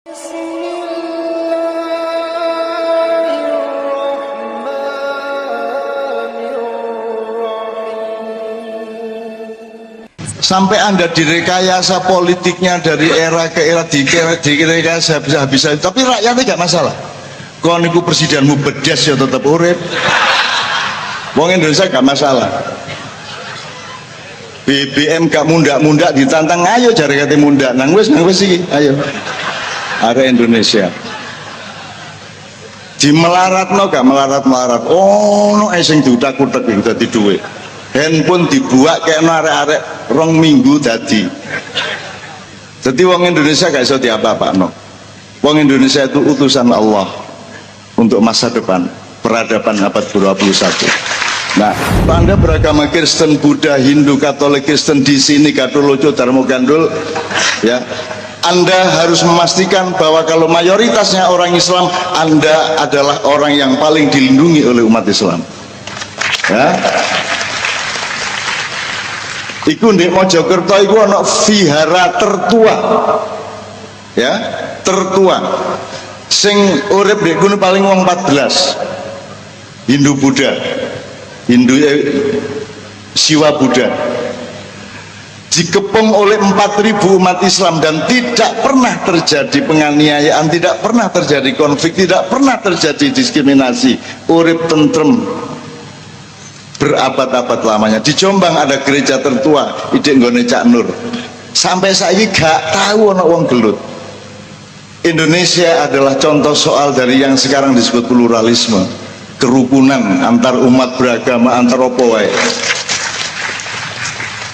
Sampai Anda direkayasa politiknya dari era ke era, direkayasa bisa, tapi rakyatnya gak masalah. Kau niku presidenmu bedes ya tetap urip. Wong Indonesia gak masalah. BBM gak mundak-mundak ditantang, ayo jare kate mundak. Nang wis iki, ayo. Are Indonesia. Di melaratno gak melarat-melarat. Oh, no sing diutak-utak iki dadi dhuwit. Handphone dibuat kayak arek-arek 2 minggu tadi. Jadi wong Indonesia gak iso diapa-apakno. Wong Indonesia itu utusan Allah untuk masa depan, peradaban abad 21. Nah, Anda beragama Kristen, Buddha, Hindu, Katolik, Kristen di sini Gatholoco, Darmo Gandul, ya. Anda harus memastikan bahwa kalau mayoritasnya orang Islam, Anda adalah orang yang paling dilindungi oleh umat Islam. Ya. Iku ndek Mojokerto iku ana vihara tertua. Ya, tertua. Sing urip ndek kono paling wong 14. Hindu Buddha. Siwa Buddha. Dikepung oleh 4.000 umat Islam dan tidak pernah terjadi penganiayaan, tidak pernah terjadi konflik, tidak pernah terjadi diskriminasi. Urip tentrem berabad-abad lamanya. Di Jombang ada gereja tertua Idek Nggone Cak Nur. Sampai saiki gak tahu ana wong gelut. Indonesia adalah contoh soal dari yang sekarang disebut pluralisme, kerukunan antar umat beragama, antar opo wae.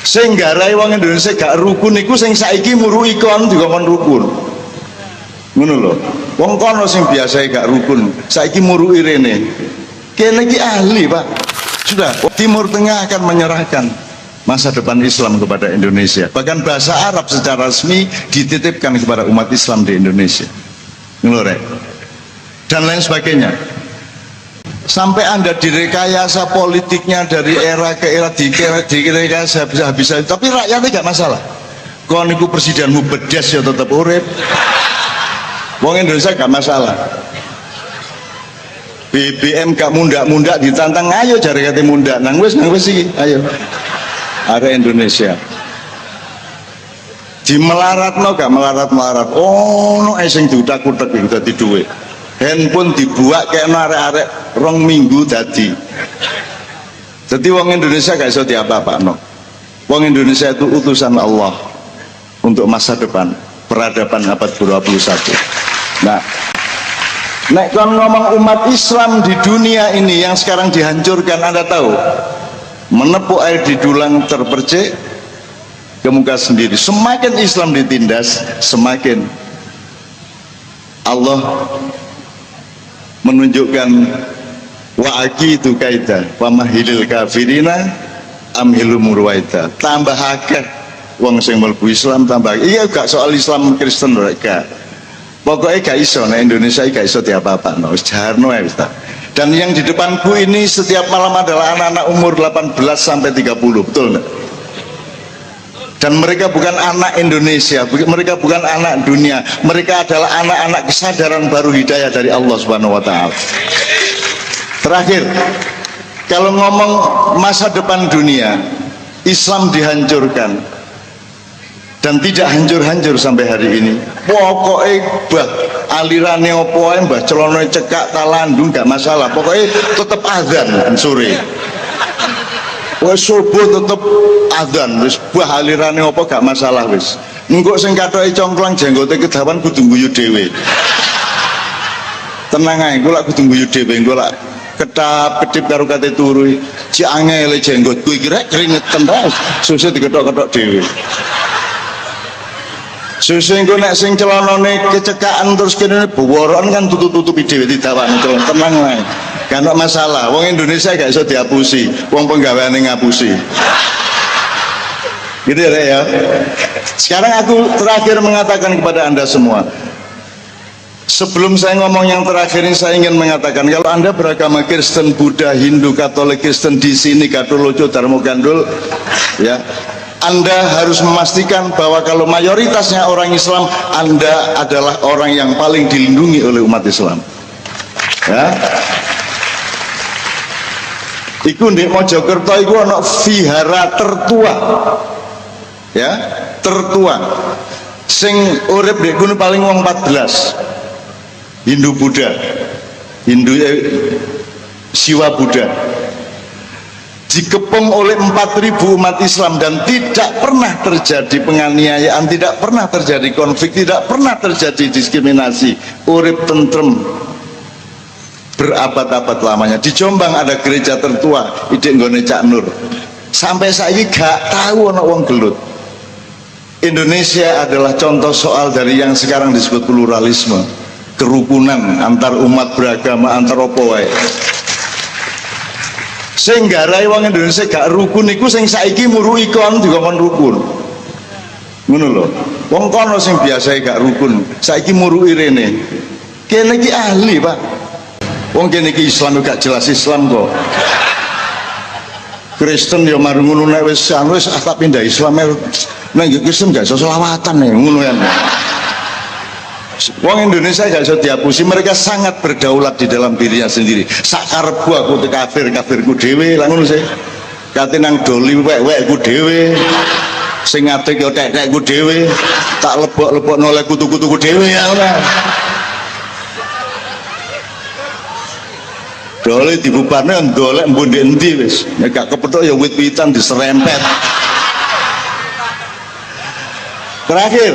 Sing garai wong Indonesia gak rukun iku sing saiki muru ikon dikon rukun. Ngono lho. Wong kono sing biasa gak rukun, saiki muru irene. Kene iki ahli, Pak. Sudah, Timur Tengah akan menyerahkan masa depan Islam kepada Indonesia. Bahkan bahasa Arab secara resmi dititipkan kepada umat Islam di Indonesia. Ngelorek. Dan lain sebagainya. Sampai Anda direkayasa politiknya dari era ke era, direkayasa bisa, tapi rakyatnya gak masalah. Kau niku presidenmu bedes ya tetap urip. Wong Indonesia gak masalah. BBM gak mundak-mundak ditantang, ayo jare kate mundak. Nang wis iki, ayo. Are Indonesia. Di melaratno gak melarat-melarat. Oh, no sing diutak-utak iki dadi dhuwit. Handphone dibuat kayak arek-arek 2 minggu tadi. Jadi wong Indonesia gak iso diapa-apakno. Wong Indonesia itu utusan Allah untuk masa depan, peradaban abad 21. Nah, nek kon ngomong umat Islam di dunia ini yang sekarang dihancurkan, Anda tahu, menepuk air di dulang terpercik ke muka sendiri. Semakin Islam ditindas, semakin Allah menunjukkan wa aqidu kaida wa mahilil kafirina amhilu murwaida. Tambah akeh wong sing mlebu Islam, tambah. Iya gak soal Islam Kristen mereka. Pokoknya gak iso, nah Indonesia gak iso diapa-apa, no, jarno ya Ustaz. Dan yang di depanku ini setiap malam adalah anak-anak umur 18 sampai 30, betul nggak? Dan mereka bukan anak Indonesia, mereka bukan anak dunia, mereka adalah anak-anak kesadaran baru hidayah dari Allah Subhanahu wa Ta'ala. Terakhir, kalau ngomong masa depan dunia, Islam dihancurkan dan tidak hancur-hancur sampai hari ini. Pokoknya bah alirannya opo ae, mbah celana cekak talandung gak masalah. Pokoknya tetap azan sore. Wis subuh tetep azan, wis bah alirane apa gak masalah wis. Engko sing kathoke congklang jenggote kedawan kudu guyu dhewe. Tenang ae, engko lak kudu guyu dhewe, engko lak ketap-ketip karo kate turu. Ci angele jenggotku iki rek keringetan ta, susah diketok-ketok dhewe. Susah engko nek sing celanane kecekaan terus kene boworokan kan tutup-tutupi dhewe didawani celana. Tenang ae. Gak ada masalah, wong Indonesia gak bisa dihapusi, wong penggaweane ngapusi. Gitu ya. Sekarang aku terakhir mengatakan kepada Anda semua. Sebelum saya ngomong yang terakhir ini, saya ingin mengatakan kalau Anda beragama Kristen, Buddha, Hindu, Katolik, Kristen di sini Gatholoco, Darmo Gandul, ya, Anda harus memastikan bahwa kalau mayoritasnya orang Islam, Anda adalah orang yang paling dilindungi oleh umat Islam. Ya. Iku ndek Mojokerto iku ana vihara tertua. Ya, tertua. Sing urip ndek kono paling wong 14. Hindu Buddha. Siwa Buddha. Dikepung oleh 4.000 umat Islam dan tidak pernah terjadi penganiayaan, tidak pernah terjadi konflik, tidak pernah terjadi diskriminasi. Urip tentrem berabad-abad lamanya. Di Jombang ada gereja tertua Idek Nggone Cak Nur. Sampai saiki gak tahu ana wong gelut. Indonesia adalah contoh soal dari yang sekarang disebut pluralisme, kerukunan antar umat beragama, antar opo wae. Sing garai wong Indonesia gak rukun iku sing saiki murui kon dikon rukun. Ngono lho. Wong kono sing biasa gak rukun, saiki murui rene. Kene iki ahli, Pak. Wong kene iki Islam gak jelas Islam kok. Kristen ya marung ngono nek wis tak pindah Islam nang Kristen gak iso selawatan ngono kan. Wong Indonesia gak bisa dihapusi, mereka sangat berdaulat di dalam dirinya sendiri. Sakarepku aku te kafirku dhewe lah ngono sih. Kate nang doli wek-wekku dhewe. Sing ngatek yo tek-tekku dhewe. Tak lebok-lebok noleh kutu-kutuku dhewe ya ora. Doli dibubarne ndolek mbondek endi wis. Nek gak kepethuk ya wit-witan diserempet. Terakhir,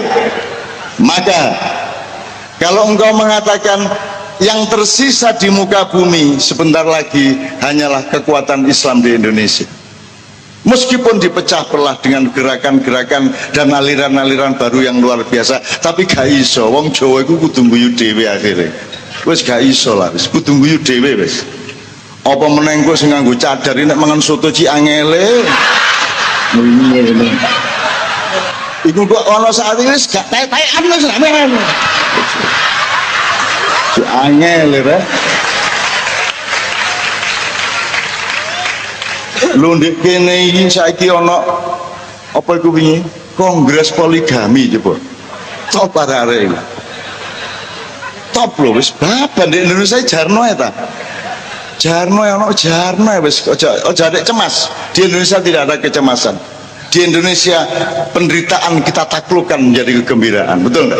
maka kalau engkau mengatakan yang tersisa di muka bumi sebentar lagi hanyalah kekuatan Islam di Indonesia, meskipun dipecah belah dengan gerakan-gerakan dan aliran-aliran baru yang luar biasa, tapi gak iso. Wong Jawa iku kudu guyu dhewe akhirnya. Wis gak iso lah, wis kudu guyu dhewe wis. Apa meneh engko sing nganggo cadar nek mangan soto ci angele. Iku kok ana saat ini wis gak taek-taekan wis ramean. Si angel ya. Lho ndek kene iki saiki ana apa iku wingi? Kongres poligami coba. Top arek. Top lho wis baban di Indonesia jarno ya ta. Jarno ya ono jarno ya wis aja adek cemas. Di Indonesia tidak ada kecemasan. Di Indonesia penderitaan kita taklukkan menjadi kegembiraan, betul nggak?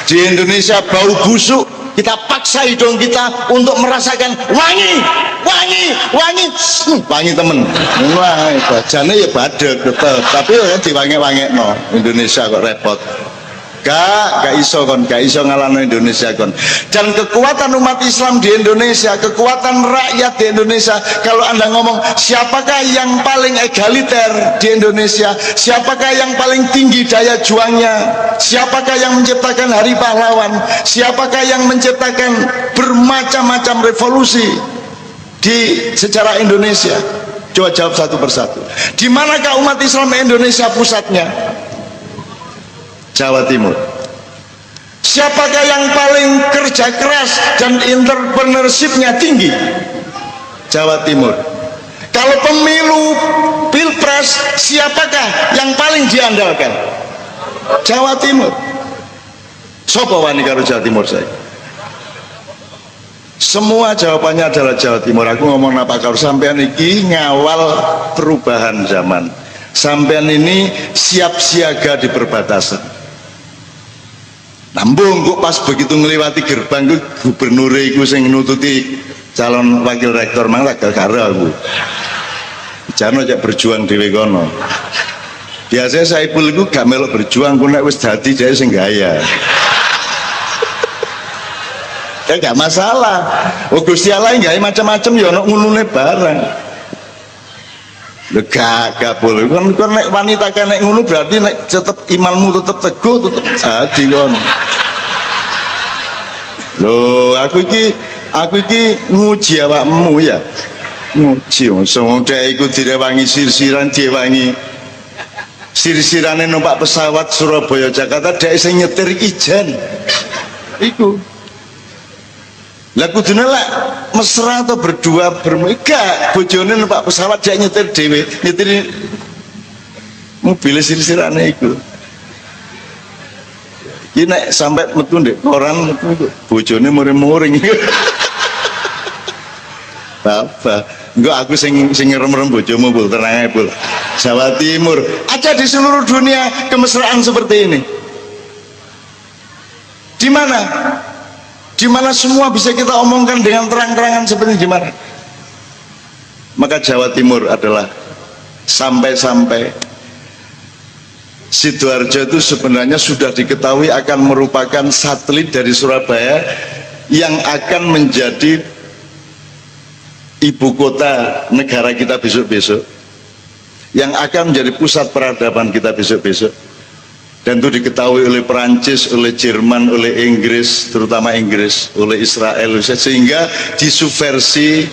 Di Indonesia bau busuk kita paksa hidung kita untuk merasakan wangi, wangi temen. Wah, bajane ya badhe tetep, tapi ya diwangi-wangi no. Indonesia kok repot. Gak iso ngalahno Indonesia kon. Dan kekuatan umat Islam di Indonesia, kekuatan rakyat di Indonesia, kalau Anda ngomong siapakah yang paling egaliter di Indonesia, siapakah yang paling tinggi daya juangnya, siapakah yang menciptakan Hari Pahlawan, siapakah yang menciptakan bermacam-macam revolusi di sejarah Indonesia, coba jawab satu persatu. Di manakah umat Islam Indonesia pusatnya? Jawa Timur. Siapakah yang paling kerja keras dan entrepreneurship-nya tinggi? Jawa Timur. Kalau pemilu pilpres, siapakah yang paling diandalkan? Jawa Timur. Sopo wani karo Jawa Timur saya? Semua jawabannya adalah Jawa Timur. Aku ngomong apa karo sampean iki ngawal perubahan zaman. Sampean ini siap siaga di perbatasan. Nambung kok pas begitu ngelewati gerbang ku gubernur iku sing nututi calon wakil rektor mang gak karo aku. Jarno cek berjuang dhewe kono. Biasanya Saipul iku gak melok berjuang ku nek wis dadi dhewe sing gaya. Ya gak masalah. Oh Gusti Allah gawe macam-macam ya ono ngunune barang. Gak boleh kan nek wanita kan nek ngono berarti nek tetep imanmu tetep teguh tetep adi kon. Loh aku iki nguji awakmu ya. Nguji wong dhek iku direwangi sir-siran direwangi. Sir-sirane numpak pesawat Surabaya Jakarta dhek sing nyetir ijen. Iku. Lah kudune lek mesra atau berdua bermegah bojone numpak pesawat dia nyetir dhewe nyetir mobil sir-sirane iku. Iki nek sampai metu ndek koran metu bojone muring-muring. Bapak, enggak aku sing ngerem-rem bojomu Bul, tenang aja Bul. Jawa Timur, aja di seluruh dunia kemesraan seperti ini. Di mana? Di mana semua bisa kita omongkan dengan terang-terangan seperti gimana? Maka Jawa Timur adalah sampai-sampai Sidoarjo itu sebenarnya sudah diketahui akan merupakan satelit dari Surabaya yang akan menjadi ibu kota negara kita besok-besok, yang akan menjadi pusat peradaban kita besok-besok. Dan itu diketahui oleh Perancis, oleh Jerman, oleh Inggris, terutama Inggris, oleh Israel, sehingga disubversi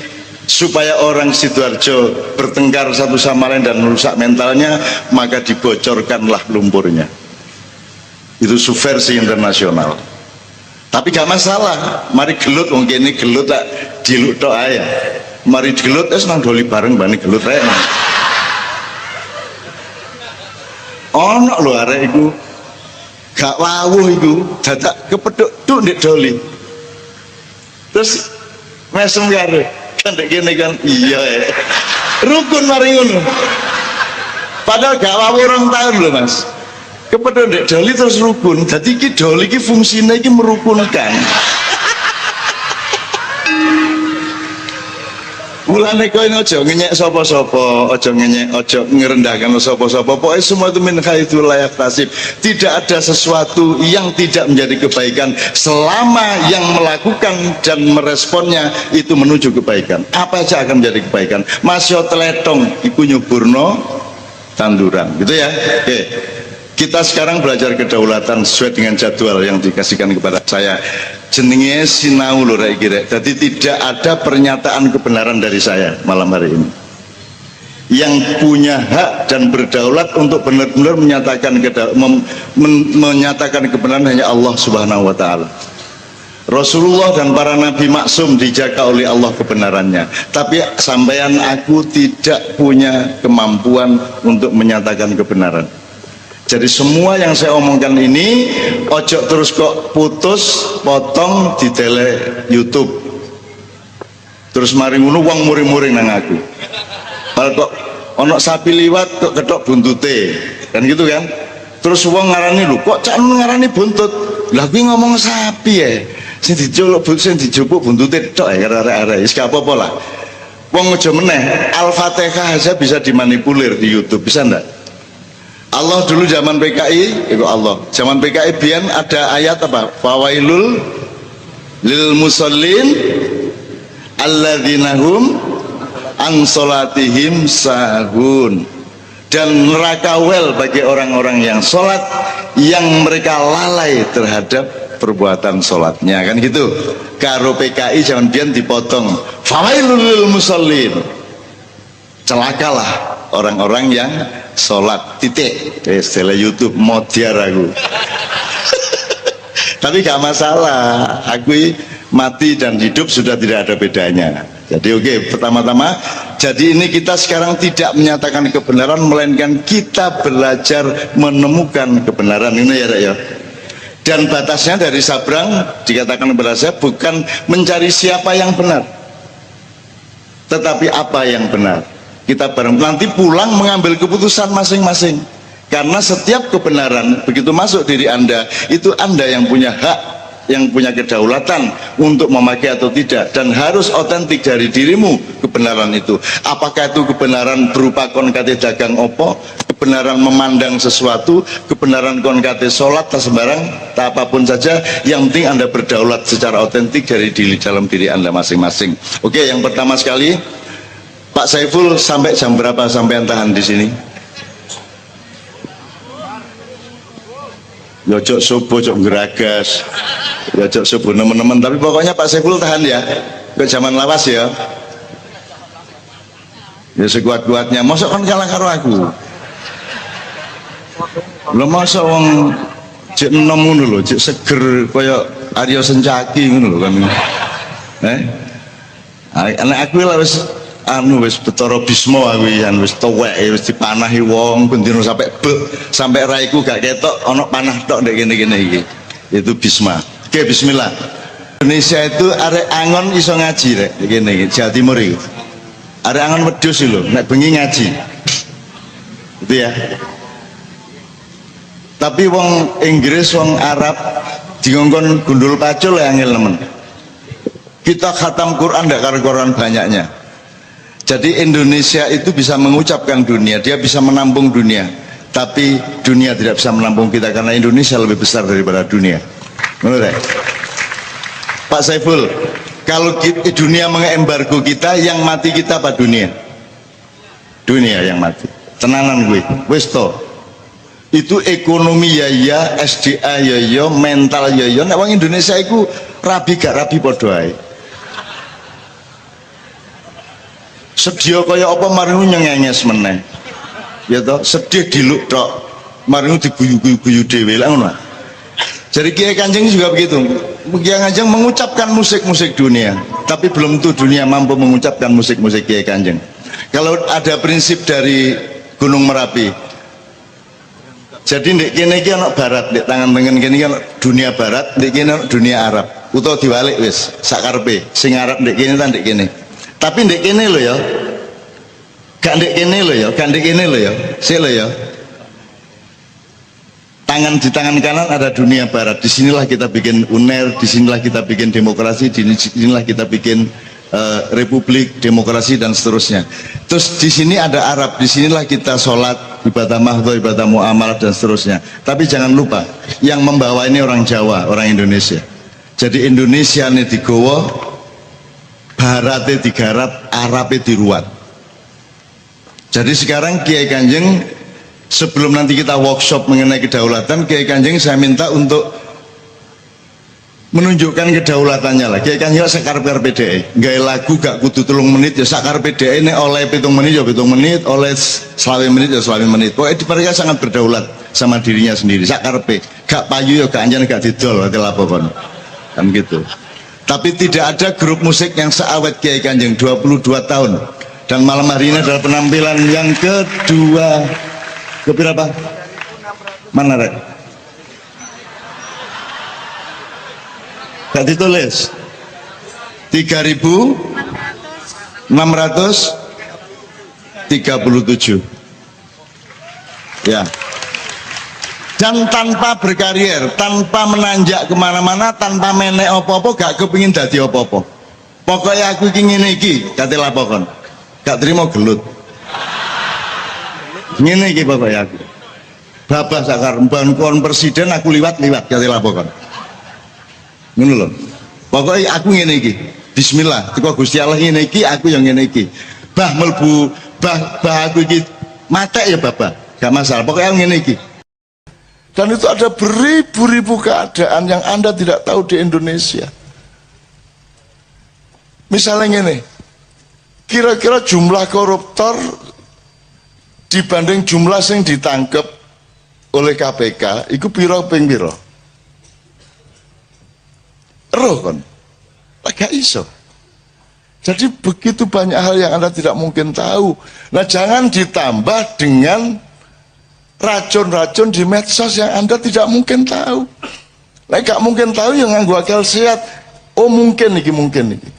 supaya orang Sidoarjo bertengkar satu sama lain dan merusak mentalnya, maka dibocorkanlah lumpurnya. Itu subversi internasional. Tapi gak masalah, mari gelut, mungkin ini gelut tak diluk tok aja. Mari gelut nang doli bareng bani gelut ae. Ono lho arek iku gak wawuh iku dadak kepethuk tuk ndek doli. Terus mesem karo kan ndek kene kan iya rukun mari ngono. Padahal gak wawuh 2 tahun lho Mas. Kepethuk ndek doli terus rukun. Dadi iki doli iki fungsine iki merukunkan. Mulane kowe aja ngenyek sapa-sapa, aja ngenyek, aja ngerendahkan sapa-sapa. Pokoknya semua itu min haitsu la yahtasib. Tidak ada sesuatu yang tidak menjadi kebaikan selama yang melakukan dan meresponnya itu menuju kebaikan. Apa aja akan menjadi kebaikan. Masya teletong iku nyuburno tanduran, gitu ya. Oke. Kita sekarang belajar kedaulatan sesuai dengan jadwal yang dikasihkan kepada saya. Jenenge sinau lho rek iki rek. Jadi tidak ada pernyataan kebenaran dari saya malam hari ini. Yang punya hak dan berdaulat untuk benar-benar menyatakan kebenaran hanya Allah Subhanahu wa taala. Rasulullah dan para nabi maksum dijaga oleh Allah kebenarannya. Tapi sampean aku tidak punya kemampuan untuk menyatakan kebenaran. Jadi semua yang saya omongkan ini ojo terus kok putus potong di tele YouTube. Terus mari ngono wong muring-muring nang aku. Kalau kok ono sapi liwat kok ketok buntute. Kan gitu kan? Terus wong ngarani lho kok cak ngarani buntut. Lah kuwi ngomong sapi ya. Sing dijupuk buntute tok ya arek-arek. Wis gak apa-apa lah. Wong aja meneh Al-Fatihah aja bisa dimanipulir di YouTube, bisa ndak? Allah dulu zaman PKI, Allah zaman PKI biyen ada ayat apa? Fawailul lil musallin alladzina hum an salatihim sahun. Dan neraka wel bagi orang-orang yang sholat yang mereka lalai terhadap perbuatan sholatnya, kan gitu. Karo PKI zaman biyen dipotong fawailul lil musallin, celakalah orang-orang yang sholat, titik. Setelah YouTube modiar aku. Tapi gak masalah, aku mati dan hidup sudah tidak ada bedanya. Jadi oke, pertama-tama jadi ini kita sekarang tidak menyatakan kebenaran, melainkan kita belajar menemukan kebenaran. Ini ya, ya. Dan batasnya dari Sabrang dikatakan kepada saya bukan mencari siapa yang benar, tetapi apa yang benar. Kita bareng nanti pulang mengambil keputusan masing-masing, karena setiap kebenaran begitu masuk diri Anda, itu Anda yang punya hak, yang punya kedaulatan untuk memakai atau tidak, dan harus otentik dari dirimu kebenaran itu. Apakah itu kebenaran berupa konkate dagang opo, kebenaran memandang sesuatu, kebenaran konkate sholat, tak sembarang, tak apapun saja, yang penting Anda berdaulat secara otentik dari diri dalam diri Anda masing-masing. Oke, yang pertama sekali, Pak Saiful sampai jam berapa sampai tahan di sini? Yojok subuh, cok geragas, yojok subuh teman-teman. Tapi pokoknya Pak Saiful tahan ya, ke zaman lawas ya. Ya sekuat-kuatnya. Masa kan kalah karo aku? Lo masa wong cek enom ngono lho, cek seger kaya Arya Sencaki ngono lho kan. Anak aku lah wis anu wis betara Bisma aku yan wis tuwek wis dipanahi wong bendino sampai raiku gak ketok ana panah tok ndek kene-kene iki. Itu Bisma. Oke, bismillah. Indonesia itu arek angon iso ngaji rek kene iki Jawa Timur iki. Arek angon wedhus lho nek bengi ngaji. Itu ya. Tapi wong Inggris, wong Arab dingongkon gundul pacul ya angel nemen. Kita khatam Quran ndak karo-karoan banyaknya. Jadi Indonesia itu bisa mengucapkan dunia, dia bisa menampung dunia. Tapi dunia tidak bisa menampung kita karena Indonesia lebih besar daripada dunia. Menurut saya. Pak Saiful, kalau dunia mengembargo kita, yang mati kita apa dunia? Dunia yang mati. Tenanan gue, wis to. Itu ekonomi ya, SDA ya, mental ya. Nek wong Indonesia itu rabi gak rabi padha ae. Sedia kaya apa maringu nyengenges meneh. Ya toh, sedih diluk tok. Maringu diguyu-guyu dhewe lha ngono. Jadi Kiai Kanjeng juga begitu. Kiai Kanjeng mengucapkan musik-musik dunia, tapi belum tentu dunia mampu mengucapkan musik-musik Kiai Kanjeng. Kalau ada prinsip dari Gunung Merapi. Jadi ndek kene iki ana barat, ndek tangan tengen kene iki ana dunia barat, ndek kene ana dunia Arab. Utawa diwalik wis, sakarepe. Sing Arab ndek kene ta ndek kene. Tapi ndek kene lho ya. Gak ndek kene lho ya, gak ndek kene lho ya. Sik lho ya. Tangan di tangan kanan ada dunia barat. Disinilah kita bikin UNER, disinilah kita bikin demokrasi, disinilah kita bikin republik, demokrasi dan seterusnya. Terus di sini ada Arab, disinilah kita sholat, ibadah mahdhah, ibadah muamalah dan seterusnya. Tapi jangan lupa, yang membawa ini orang Jawa, orang Indonesia. Jadi Indonesia ini digowo, Baratnya digarap, Arabnya diruat. Jadi sekarang Kiai Kanjeng, sebelum nanti kita workshop mengenai kedaulatan, Kiai Kanjeng saya minta untuk menunjukkan kedaulatannya lah. Kiai Kanjeng sakar-karep PDE, gaya lagu gak kudu 3 menit ya sakar PDE ini oleh 7 menit ya 7 menit, oleh 20 menit ya 20 menit. Pokoknya mereka sangat berdaulat sama dirinya sendiri. Sakar P, gak payu ya gak anjan gak didol, hati lapor kan gitu. Tapi tidak ada grup musik yang seawet Kiai Kanjeng 22 tahun. Dan malam hari ini adalah penampilan yang kedua. Keberapa? Mana rek? Gak ditulis. 3.637. Ya. Dan tanpa berkarier, tanpa menanjak kemana-mana, tanpa menek apa-apa, gak kepingin dadi apa-apa. Pokoknya aku ingin iki, kata lapokon. Gak terima gelut. Ngene iki pokoknya aku. Babah sakar kon presiden aku liwat kate lapokan. Ngono lho. Pokoke aku ngene iki. Bismillah, teko Gusti Allah ngene iki aku yang ngene iki. Bah melbu bah aku iki matek ya babah. Gak masalah. Pokoknya aku ngene iki. Dan itu ada beribu-ribu keadaan yang Anda tidak tahu di Indonesia. Misalnya ngene. Kira-kira jumlah koruptor dibanding jumlah yang ditangkap oleh KPK itu piro ping piro? Roh kan? Gak iso. Jadi begitu banyak hal yang Anda tidak mungkin tahu. Nah jangan ditambah dengan racun-racun di medsos yang Anda tidak mungkin tahu. Nah gak mungkin tahu yang nganggo akal sehat. Oh mungkin iki mungkin iki.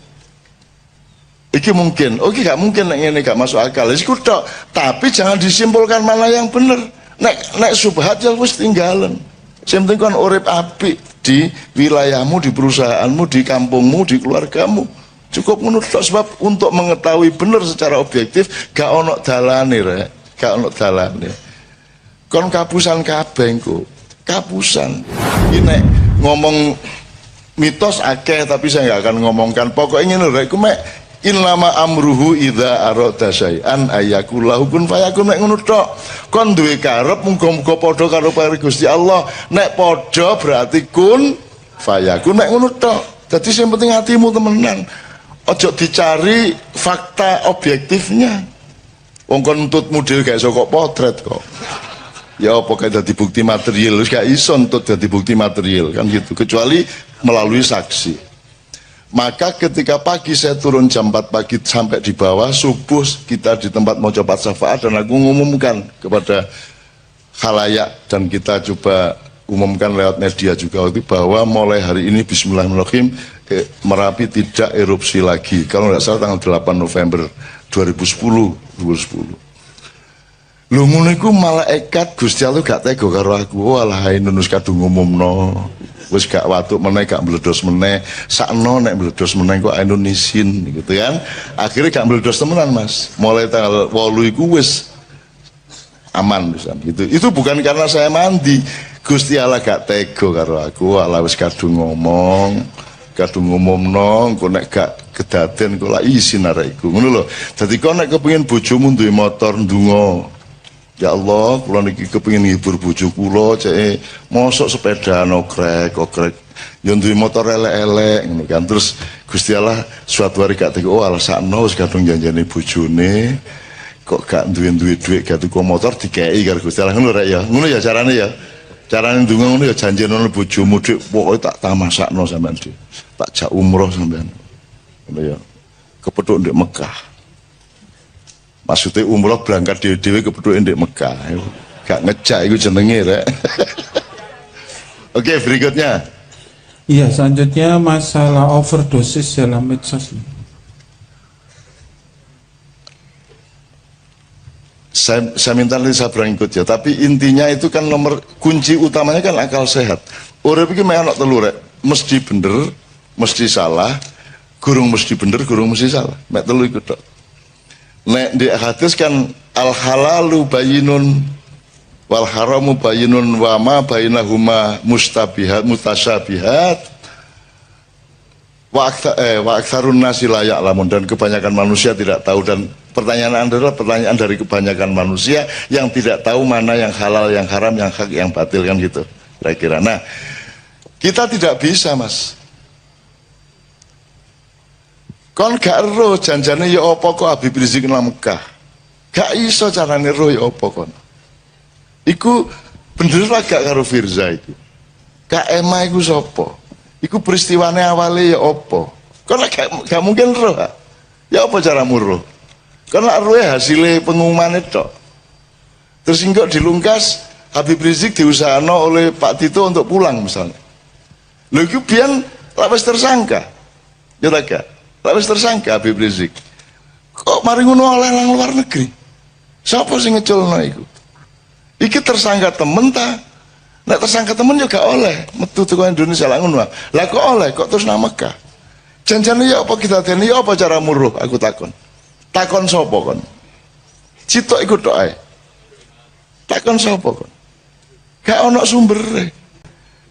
Iki mungkin, oke gak mungkin ini gak masuk akal. Iku tok. Tapi jangan disimpulkan mana yang benar. Nek subhat ya wis tinggalan. Sing penting kan urip apik di wilayahmu, di perusahaanmu, di kampungmu, di keluargamu. Cukup menurut sebab untuk mengetahui benar secara objektif gak ono dalane rek, gak ono dalane. Kon kapusan kabeh engko. Kapusan. Iki nek ngomong mitos akeh tapi saya gak akan ngomongkan. Pokoknya ngene rek, ku mek innama amruhu idza arada syai'an ayakullahu kun fayakun. Nek ngono tok kon duwe karep muga-muga padha karo pare Gusti Allah. Nek padha berarti kun fayakun. Nek ngono tok. Dadi sing penting hatimu temenan. Ojo dicari fakta objektifnya. Wong kon nuntut model gak iso kok potret kok. Ya apa kae dadi bukti material, wis gak iso nuntut dadi bukti material kan gitu kecuali melalui saksi. Maka ketika pagi saya turun jam 4 pagi sampai di bawah, subuh kita di tempat mau coba syafaat, dan aku mengumumkan kepada khalayak, dan kita coba umumkan lewat media juga waktu bahwa mulai hari ini bismillahirrahmanirrahim Merapi tidak erupsi lagi. Kalau nggak salah tanggal 8 November 2010. Lho ngono iku malaikat Gusti Allah gak tega karo aku. Walah nunus kadung ngumumno. Wis gak watuk meneh, gak meledos meneh. Sakno nek meledos meneh kok Indonesian gitu kan. Akhirnya gak meledos temenan Mas. Mulai tanggal 8 iku wis aman bisa. Itu bukan karena saya mandi. Gusti Allah gak tega karo aku. Walah wis kadung ngumumno, kok nek gak kedaden kok lak isin arek iku. Ngono lho. Dadi kok nek kepengin bojomu duwe motor ndonga. Ya Allah, kula niki kepengin ngibur bojo kula, cek mosok sepeda okrek. Yo duwe motor elek-elek ngono kan. Terus Gusti Allah suatu hari gak tega, oh alasakno wis kadung janjane bojone. Kok gak duwe duit gak tuku motor dikei karo Gusti Allah ngono rek ya. Ngono ya carane ya. Carane ndonga ngono ya janjene bojomu dik pokoke tak tamasakno sampean dik. Tak jak umroh sampean. Ngono ya. Kepethuk ndek Mekah. Maksudnya umroh berangkat dewe kepethuk ndek Mekah. Gak ngejak iku jenenge rek. Oke, berikutnya. Iya, selanjutnya masalah overdosis dalam medsos. Saya minta nanti saya berangkut ya, tapi intinya itu kan nomor kunci utamanya kan akal sehat. Urip iki mek ana telu rek, mesti bener, mesti salah, gurung mesti bener, gurung mesti salah. Mek telu iku tok. Nek di hadis kan al halalu bayyinun wal haramu bayyinun wa ma bainahuma mutasyabihat wa aktsarun nasi la ya'lamun, dan kebanyakan manusia tidak tahu. Dan pertanyaan Anda adalah pertanyaan dari kebanyakan manusia yang tidak tahu mana yang halal, yang haram, yang hak, yang batil kan gitu kira-kira. Nah, kita tidak bisa Mas. Kon gak ero janjane ya apa kok Habib Rizik nang Mekah. Gak iso carane ero ya apa kon. Iku bener lah gak karo Firza iku. Kak Ema iku sapa? Iku peristiwane awale ya apa? Kon gak mungkin ero. Ya apa caramu ero? Kon lak ero hasilnya pengumuman itu. Terus engko dilungkas Habib Rizik diusahano oleh Pak Tito untuk pulang misalnya. Lho iku biyen lak wis tersangka. Ya ta gak? Wis tersangka Habib Rizik. Kok mari ngono oleh nang luar negeri? Sapa sing ngeculno iku? Iki tersangka temen ta? Nek tersangka temen juga oleh metu teko Indonesia lah ngono. Lah kok oleh kok terus nang Mekah? Janjane ya apa kita dene ya apa cara muruh aku takon. Takon sapa kon? Citok iku tok ae. Takon sapa kon? Gak ono sumbere.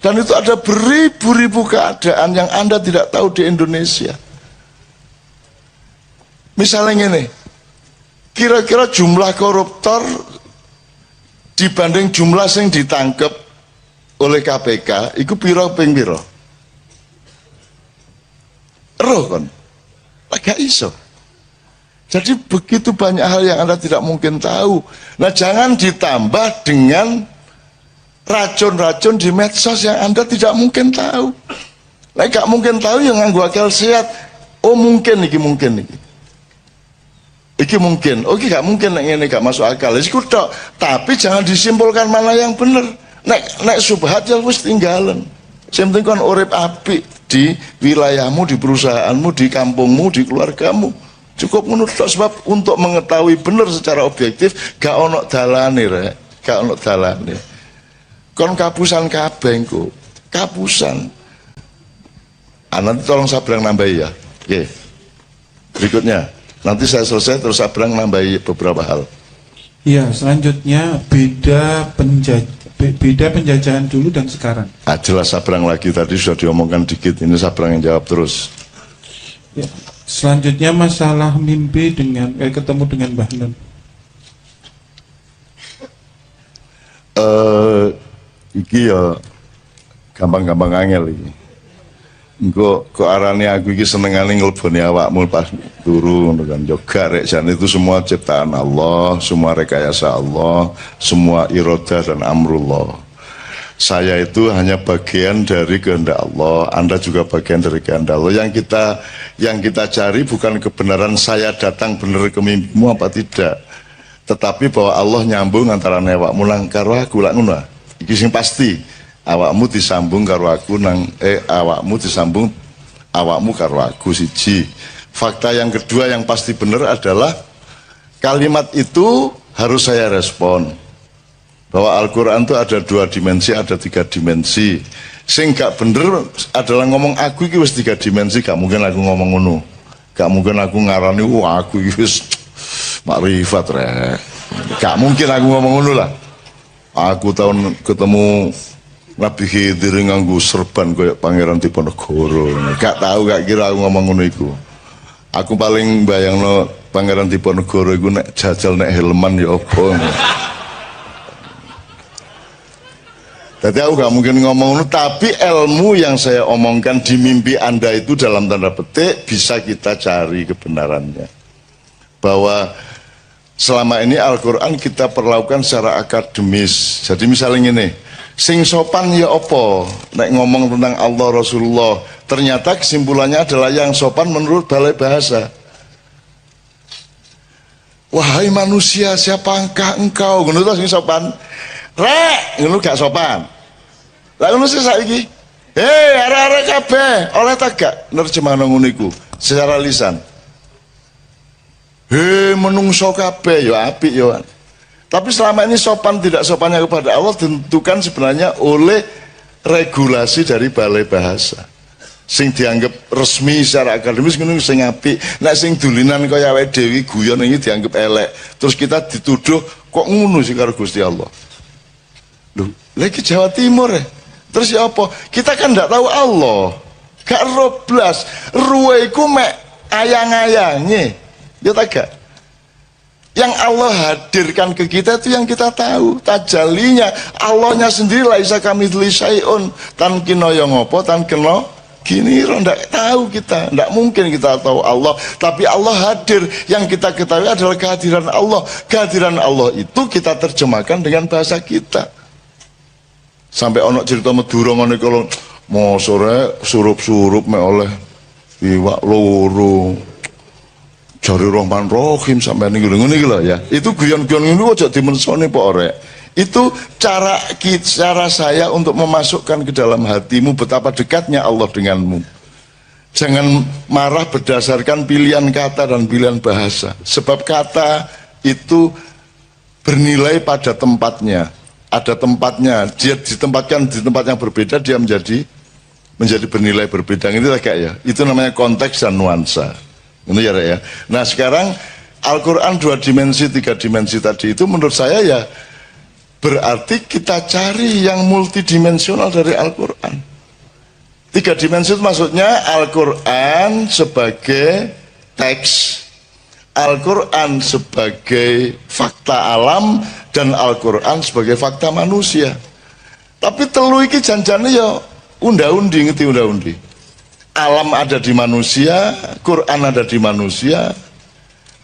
Dan itu ada beribu-ribu keadaan yang Anda tidak tahu di Indonesia. Misalnya ini, kira-kira jumlah koruptor dibanding jumlah yang ditangkap oleh KPK, itu piro ping piro? Roh kan? Agak iso. Jadi begitu banyak hal yang Anda tidak mungkin tahu. Nah jangan ditambah dengan racun-racun di medsos yang Anda tidak mungkin tahu. Nah gak mungkin tahu yang nganggo akal sehat. Oh mungkin iki, mungkin iki. Iki mungkin, oke gak mungkin nek ini gak masuk akal. Iku tok, tapi jangan disimpulkan mana yang benar. Nek subhat ya wis tinggalan. Sing penting kon urip apik di wilayahmu, di perusahaanmu, di kampungmu, di keluargamu. Cukup ngono tok, sebab untuk mengetahui benar secara objektif gak ono dalane rek, gak ono dalane. Kon kapusan kabeh engko. Kapusan. Nanti tolong Sabrang nambahi ya. Oke. Berikutnya. Nanti saya selesai terus Sabrang nambahi beberapa hal. Iya, selanjutnya beda penjajahan dulu dan sekarang. Jelas Sabrang lagi tadi sudah diomongkan dikit, ini Sabrang yang jawab terus. Ya. Selanjutnya masalah mimpi dengan ketemu dengan Mbah Nun. Iki ya gampang-gampang angel iki. Engko kok arane aku iki senengane ngleboni awakmu pas turu ngono kan. Yo gak rek jan itu semua ciptaan Allah, semua rekayasa Allah, semua iroda dan amrullah. Saya itu hanya bagian dari kehendak Allah, Anda juga bagian dari kehendak Allah. Yang kita cari bukan kebenaran saya datang benar ke mimpimu apa tidak, tetapi bahwa Allah nyambung antara awakmu nang karo aku lak ngono. Iki sing pasti. Awakmu disambung karo aku awakmu disambung awakmu karo aku siji. Fakta yang kedua yang pasti benar adalah kalimat itu harus saya respon. Bahwa Al-Quran itu ada 2 dimensi, ada 3 dimensi. Sing gak bener adalah ngomong aku iki wis 3 dimensi, gak mungkin aku ngomong ngono. Gak mungkin aku ngarani aku iki wis makrifat rek. Gak mungkin aku ngomong ngono lah. Aku tahun ketemu Nabi Khidir nganggo serban koyo Pangeran Diponegoro. Gak tahu, gak kira aku ngomong ngono iku. Aku paling bayangno Pangeran Diponegoro iku nek jajal nek helman ya apa. Jadi aku gak mungkin ngomong, tapi ilmu yang saya omongkan di mimpi Anda itu dalam tanda petik bisa kita cari kebenarannya. Bahwa selama ini Al-Quran kita perlakukan secara akademis. Jadi misalnya ini, sing sopan ya opo, nek ngomong tentang Allah Rasulullah, ternyata kesimpulannya adalah yang sopan menurut balai bahasa. Wahai manusia, siapakah engkau? Ngono to sing sopan. Rek, ngono gak sopan. Lah ngono sih saiki. Arek-arek kabeh, oleh ta gak nerjemahno ngono iku secara lisan. Menungso kabeh ya apik ya. Tapi selama ini sopan tidak sopannya kepada Allah ditentukan sebenarnya oleh regulasi dari balai bahasa. Sing dianggap resmi secara akademis ngono sing apik. Nek sing dulinan kaya awake dhewe guyon iki dianggap elek. Terus kita dituduh kok ngono sih karo Gusti Allah. Loh, lagi Jawa Timur ya. Terus ya apa? Kita kan tidak tahu Allah. Gak roblas. Ruweku mek ayang-ayangnya. Ya tak gak? Yang Allah hadirkan ke kita itu yang kita tahu. Tajalinya. Allahnya sendiri laisa kamitslihi syai'un. Tan kena yang apa? Tan kena gini. Tidak tahu kita. Tidak mungkin kita tahu Allah. Tapi Allah hadir. Yang kita ketahui adalah kehadiran Allah. Kehadiran Allah itu kita terjemahkan dengan bahasa kita. Sampai ono cerita Madura ngene kalau mau sore surup-surup mek oleh iwak loro jari Rahman Rahim sampai ning ngene iki lho ya. Itu guyon-guyon ngono aja dimensoni Pak Orek. Itu cara saya untuk memasukkan ke dalam hatimu betapa dekatnya Allah denganmu. Jangan marah berdasarkan pilihan kata dan pilihan bahasa. Sebab kata itu bernilai pada tempatnya. Ada tempatnya, dia ditempatkan di tempat yang berbeda, dia menjadi bernilai berbeda. Ini lah kayak ya, itu namanya konteks dan nuansa. Ini ya. Nah sekarang Al-Quran 2 dimensi, 3 dimensi tadi itu menurut saya ya berarti kita cari yang multidimensional dari Al-Quran. 3 dimensi itu maksudnya Al-Quran sebagai teks, Al-Quran sebagai fakta alam, dan Al-Quran sebagai fakta manusia. Tapi telu iki janjane ya unda-undi, ngerti unda-undi. Alam ada di manusia, Quran ada di manusia,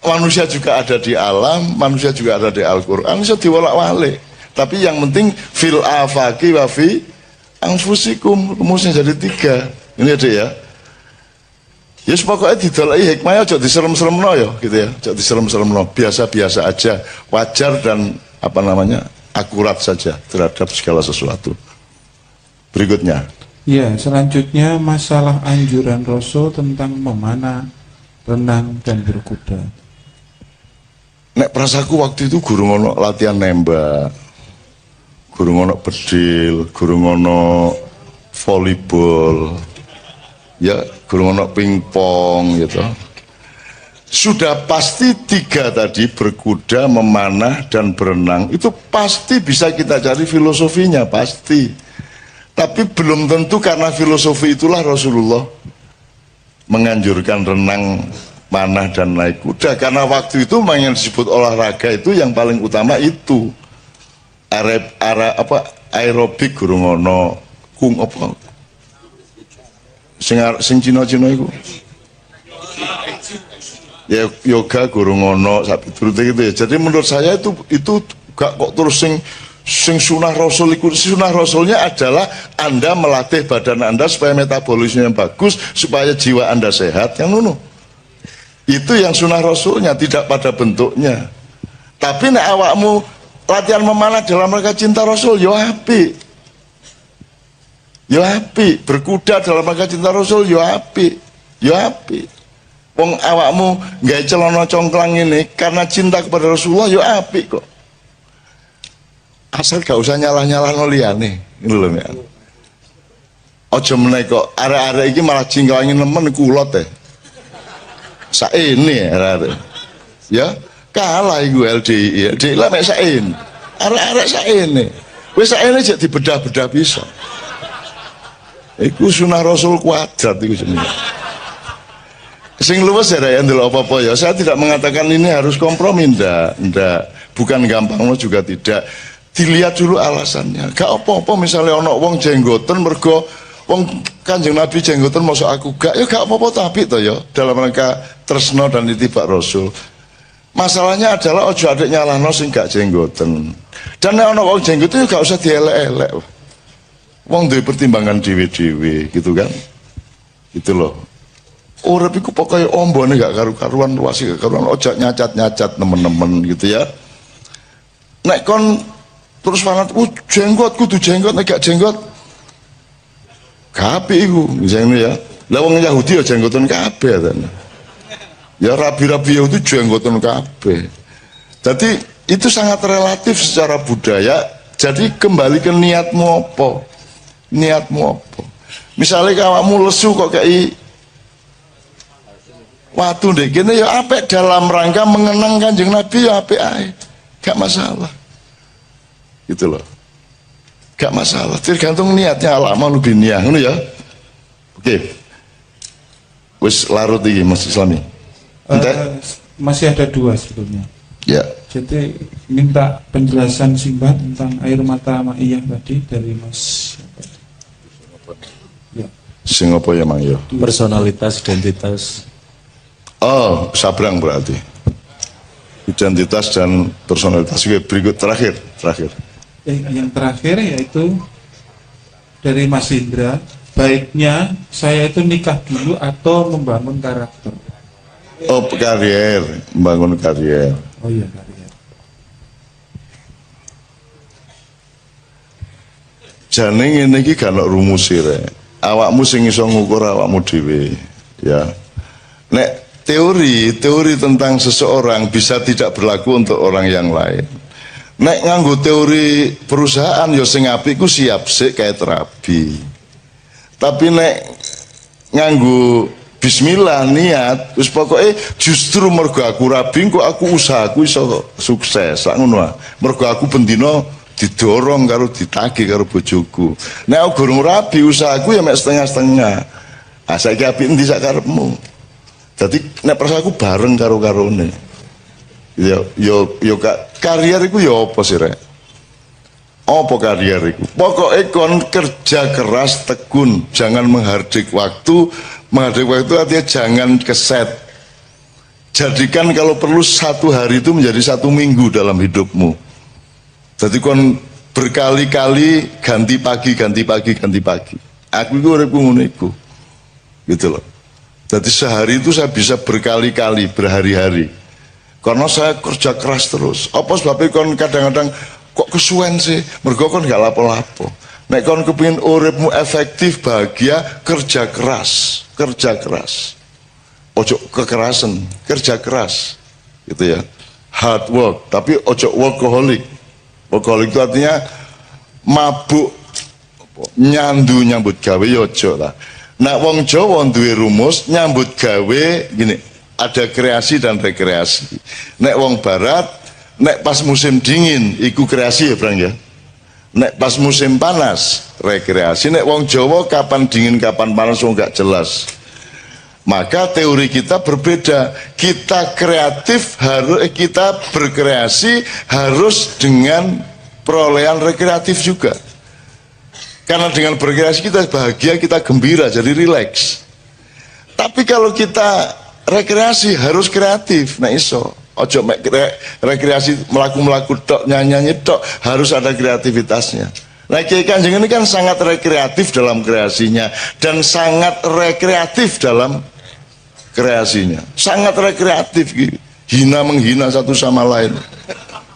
manusia juga ada di alam, manusia juga ada di Al-Quran, bisa diwolak-walik. Tapi yang penting fil afaqi wa fi anfusikum, rumusnya jadi 3. Ini ada ya. Ya pokoknya didolai hikmahnya aja diserem-seremno ya gitu ya. Aja diserem-seremno, biasa-biasa aja, wajar dan akurat saja terhadap segala sesuatu. Berikutnya. Ya, selanjutnya masalah anjuran Rasul tentang memanah, renang dan berkuda. Nek prasaku waktu itu guru ngono latihan nembak, guru ngono bedil, guru ngono volleyball, ya guru ngono pingpong gitu. Sudah pasti 3 tadi, berkuda, memanah, dan berenang, itu pasti bisa kita cari filosofinya, pasti. Tapi belum tentu karena filosofi itulah Rasulullah menganjurkan renang, manah, dan naik kuda. Karena waktu itu yang disebut olahraga itu yang paling utama itu. Aerobik guru ngono, kung apa? Sing Cina-Cina itu. Ya yoga guru ngono sapi turut gitu ya. Jadi menurut saya itu gak kok terus sing Sing sunah rasul iku, sunah rasulnya adalah Anda melatih badan Anda supaya metabolisme yang bagus, supaya jiwa Anda sehat, yang ngono. Itu yang sunah rasulnya, tidak pada bentuknya. Tapi nek awakmu latihan memanah dalam rangka cinta rasul, yo apik. Yo apik, berkuda dalam rangka cinta rasul, yo apik. Yo apik. Wong awakmu gawe celana congklang ini karena cinta kepada Rasulullah, yo apik kok. Asal gak usah nyalah-nyalahno liyane, ngono lho ya. Aja meneh kok arek-arek iki malah jingklangi nemen kulot teh. Saene arek-arek. Ya, kalah iku LDI. LDI lah mek saene. Arek-arek saene. Wis saene jek dibedah-bedah bisa. Iku sunah Rasul kuadrat iku jenenge. Sing luwes ya ndelok apa-apa ya. Saya tidak mengatakan ini harus kompromi, ndak. Bukan gampang juga tidak. Dilihat dulu alasannya. Gak apa-apa misalnya ono wong jenggoten mergo wong Kanjeng Nabi jenggoten mosok aku gak, ya gak apa-apa tapi to ya dalam rangka tresno dan itibak Rasul. Masalahnya adalah ojo adek nyalahno sing gak jenggoten. Dan nek ono wong jenggoten ya gak usah dielek-elek. Wong duwe pertimbangan dhewe-dhewe gitu kan. Gitu loh. Urip iku pokoke ombone gak karu-karuan, luas gak karuan, ojo nyacat-nyacat nemen-nemen gitu ya. Nek kon terus fanat, jenggot kudu jenggot, nek gak jenggot kabeh iku, misalnya ya. Lah wong Yahudi ya jenggotan kabeh kan. Ya rabi-rabi itu jenggotan kabeh. Jadi itu sangat relatif secara budaya. Jadi kembali ke niatmu apa? Niatmu apa? Misalnya kawamu lesu kok kayak waktu deh gini ya apik dalam rangka mengenang Kanjeng Nabi ya apik ae. Gak masalah. Gitu loh. Gak masalah. Tergantung niatnya al-amalu binniyah ngono ya. Oke. Wis larut iki Mas Islami. Masih ada dua sebetulnya. Ya. Jadi minta penjelasan singkat tentang air mata ma'iyah tadi dari Mas. Ya. Sing apa ya Mang ya? Personalitas, identitas. Oh, sabrang berarti. Identitas dan personalitas. Oke, berikut terakhir. Yang terakhir yaitu dari Mas Indra, baiknya saya itu nikah dulu atau membangun karakter? Oh, karier, membangun karier. Oh iya, karier. Jane ngene iki gak ono rumus rek. Awakmu sing iso ngukur awakmu dhewe, ya. Nek teori tentang seseorang bisa tidak berlaku untuk orang yang lain. Nek nganggo teori perusahaan ya sing apik ku siap sik kayak terapi. Tapi nek nganggo bismillah niat wis pokoke justru mergo aku rabi kok aku usahaku iso sukses sak ngono wae. Mergo aku bendina didorong karo ditagih karo bojoku. Nek aku gurung rabi usahaku ya mek setengah-setengah. Ah saiki apik endi sak karepmu. Jadi nek persaku bareng karo-karone. Yo karier iku yo apa sih rek? Apa karier iku? Pokoke kon kerja keras tekun, jangan menghardik waktu. Menghardik waktu artinya jangan keset. Jadikan kalau perlu satu hari itu menjadi satu minggu dalam hidupmu. Jadi kon berkali-kali ganti pagi. Aku iku uripku ngono iku. Gitu loh. Jadi sehari itu saya bisa berkali-kali, berhari-hari. Karena saya kerja keras terus. Apa sebabnya kon kadang-kadang kok kesuwen sih? Mergo kon gak lapo-lapo. Nek kon kepengin uripmu efektif, bahagia, kerja keras. Ojo kekerasan, kerja keras. Gitu ya. Hard work, tapi ojo workaholic. Workaholic itu artinya mabuk, nyandu nyambut gawe ojo lah. Nah, wong Jawa duwe rumus nyambut gawe gini, ada kreasi dan rekreasi. Nek wong Barat, nek pas musim dingin, iku kreasi ya Bang ya. Nek pas musim panas, rekreasi. Nek wong Jawa kapan dingin, kapan panas, wong gak jelas. Maka teori kita berbeda. Kita kreatif harus kita berkreasi harus dengan perolehan rekreatif juga. Karena dengan berkreasi kita bahagia, kita gembira, jadi rileks. Tapi kalau kita rekreasi harus kreatif, nah iso. Ojo mek rekreasi melaku tok, nyanyi tok, harus ada kreativitasnya. Nah, Kiai Kanjeng ini kan sangat rekreatif dalam kreasinya dan sangat rekreatif dalam kreasinya. Sangat rekreatif gitu. Hina menghina satu sama lain.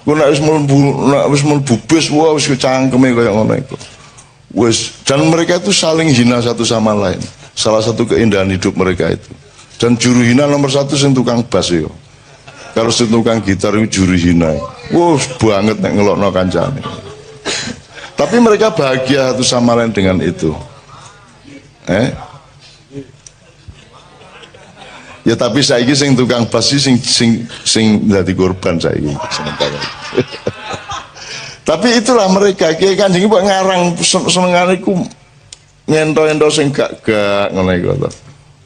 Ku nek wis mlebu bis wis kecangkeme kaya ngono iku. Wis, dan mereka itu saling hina satu sama lain. Salah satu keindahan hidup mereka itu. Dan juru hina nomor satu sing tukang bass yo. Kalau sing tukang gitar itu juru hina. Wah, banget nek ngelokno kancane. Tapi mereka bahagia satu sama lain dengan itu. Ya tapi saiki sing tukang bass sing dadi korban saiki sementara. Tapi itulah mereka. Kiai Kanjeng iki ngarang senengane iku ngento-ento sing gak ngono iku to.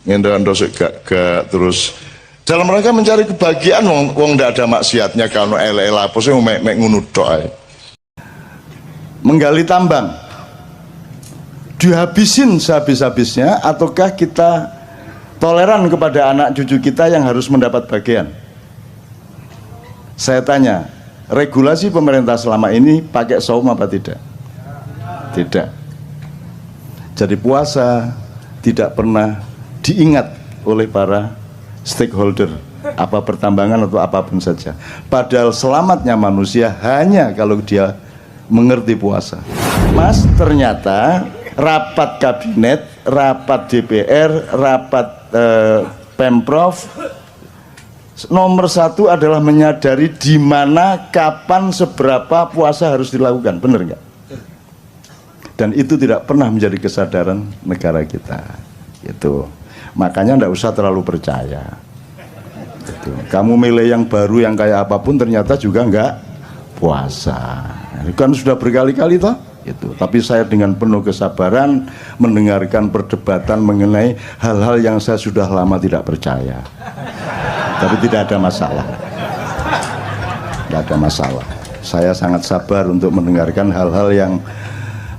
Ngento-ento sing gak terus dalam rangka mencari kebahagiaan wong ndak ada maksiatnya kalau elek apa sih mek ngono tok ae. Menggali tambang dihabisin sehabis-habisnya ataukah kita toleran kepada anak cucu kita yang harus mendapat bagian? Saya tanya, regulasi pemerintah selama ini pakai saum apa tidak? Tidak. Jadi puasa tidak pernah diingat oleh para stakeholder, apa pertambangan atau apapun saja. Padahal selamatnya manusia hanya kalau dia mengerti puasa. Mas, ternyata rapat kabinet, rapat DPR, rapat Pemprov nomor satu adalah menyadari di mana, kapan, seberapa puasa harus dilakukan, benar nggak? Dan itu tidak pernah menjadi kesadaran negara kita. Itu makanya nggak usah terlalu percaya. Gitu. Kamu milih yang baru yang kayak apapun ternyata juga nggak puasa. Kan sudah berkali-kali toh. Itu. Tapi saya dengan penuh kesabaran mendengarkan perdebatan mengenai hal-hal yang saya sudah lama tidak percaya. Tapi tidak ada masalah. Tidak ada masalah. Saya sangat sabar untuk mendengarkan hal-hal yang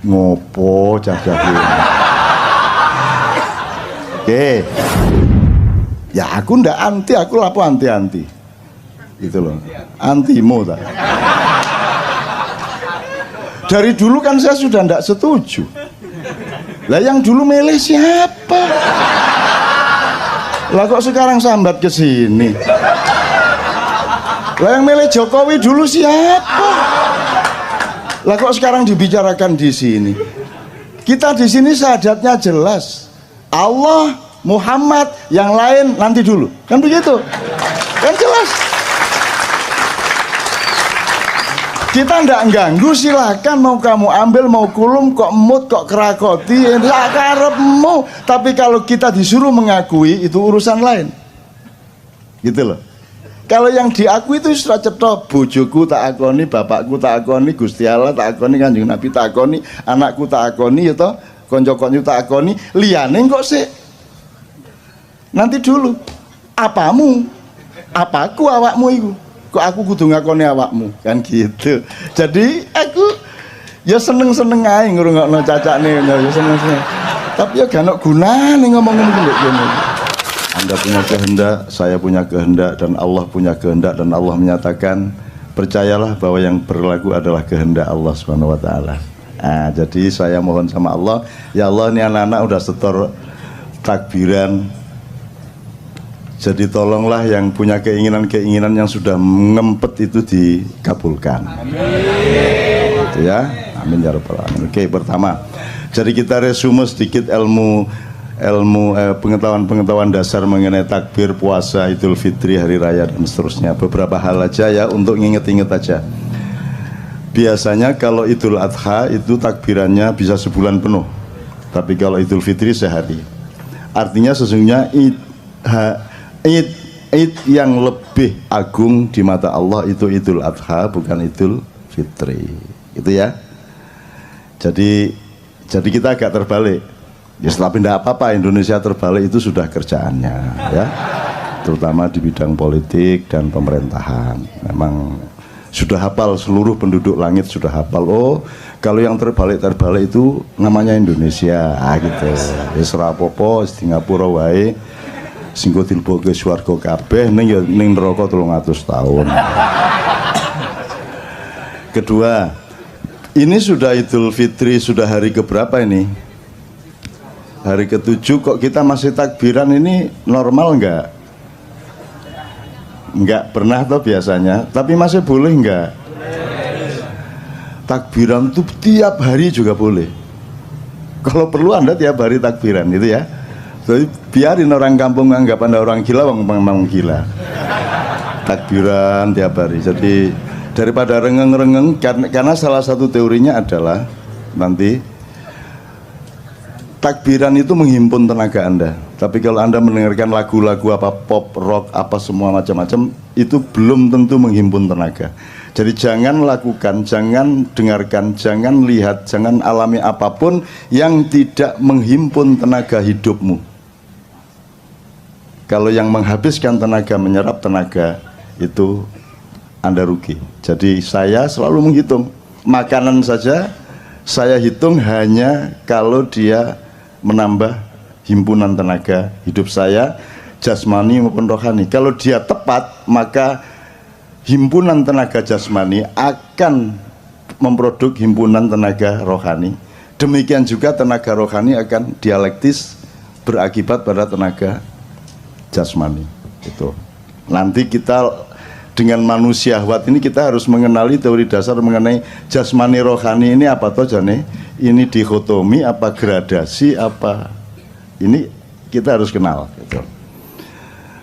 ngopo cah-cah. Oke. Ya aku ndak anti, aku lapo anti-anti. Gitu loh. Antimu tak. Dari dulu kan saya sudah ndak setuju. Lah yang dulu milih siapa? Lah kok sekarang sambat ke sini? Lah yang milih Jokowi dulu siapa? Lah kok sekarang dibicarakan di sini? Kita di sini syahadatnya jelas. Allah, Muhammad, yang lain nanti dulu. Kan begitu? Kan jelas. Kita ndak ganggu, silakan mau kamu ambil, mau kulum, kok emut, kok kerakoti, ndak karepmu. Tapi kalau kita disuruh mengakui itu urusan lain. Gitu loh. Kalau yang diakui itu sudah cetok, bojoku tak akoni, bapakku tak akoni, Gusti Allah tak akoni, Kanjeng Nabi tak akoni, anakku tak akoni, ya toh, konco-konco tak akoni, liyane kok sih. Nanti dulu, apamu, apaku awakmu itu. Kok aku kudu ngakoni awakmu, kan gitu. Jadi aku ya seneng-seneng aja ngrungokno cacakne, ya seneng-seneng. Tapi ya gak ono gunane ngomong ngene. Anda punya kehendak, saya punya kehendak, dan Allah punya kehendak, dan Allah menyatakan percayalah bahwa yang berlaku adalah kehendak Allah Subhanahu wa taala. Nah, jadi saya mohon sama Allah, ya Allah, ini anak-anak udah setor takbiran. Jadi tolonglah yang punya keinginan-keinginan yang sudah ngempet itu dikabulkan. Amin. Gitu ya. Amin ya rabbal alamin. Oke, pertama. Jadi kita resume sedikit pengetahuan dasar mengenai takbir, puasa, Idul Fitri, hari raya dan seterusnya. Beberapa hal aja ya untuk nginget-inget aja. Biasanya kalau Idul Adha itu takbirannya bisa sebulan penuh. Tapi kalau Idul Fitri sehari. Artinya sesungguhnya Id yang lebih agung di mata Allah itu Idul Adha, bukan Idul Fitri. Itu ya. Jadi kita agak terbalik. Ya tapi tidak apa-apa, Indonesia terbalik itu sudah kerjaannya ya. Terutama di bidang politik dan pemerintahan. Memang sudah hafal, seluruh penduduk langit sudah hafal. Oh, kalau yang terbalik itu namanya Indonesia. Ah gitu. Ya serapopo Singapura wae. Sing kok dilebokke swarga kabeh ning ya ning neraka 300 tahun. Kedua, ini sudah Idul Fitri, sudah hari keberapa ini? Hari ke-7 kok kita masih takbiran, ini normal enggak? Enggak pernah toh biasanya, tapi masih boleh enggak? Takbiran itu tiap hari juga boleh. Kalau perlu Anda tiap hari takbiran gitu ya. Jadi biarin orang kampung menganggap Anda orang gila, memang gila. Takbiran tiap hari. Jadi daripada rengeng-rengeng, karena salah satu teorinya adalah nanti takbiran itu menghimpun tenaga Anda. Tapi kalau Anda mendengarkan lagu-lagu apa pop, rock, apa semua macam-macam, itu belum tentu menghimpun tenaga. Jadi jangan lakukan, jangan dengarkan, jangan lihat, jangan alami apapun yang tidak menghimpun tenaga hidupmu. Kalau yang menghabiskan tenaga, menyerap tenaga, itu Anda rugi. Jadi saya selalu menghitung. Makanan saja saya hitung hanya kalau dia menambah himpunan tenaga hidup saya, jasmani maupun rohani. Kalau dia tepat, maka himpunan tenaga jasmani akan memproduk himpunan tenaga rohani. Demikian juga tenaga rohani akan dialektis berakibat pada tenaga jasmani. Itu. Nanti kita dengan manusia syahwat ini kita harus mengenali teori dasar mengenai jasmani rohani ini apa toh jane? Ini dikotomi apa gradasi apa? Ini kita harus kenal gitu.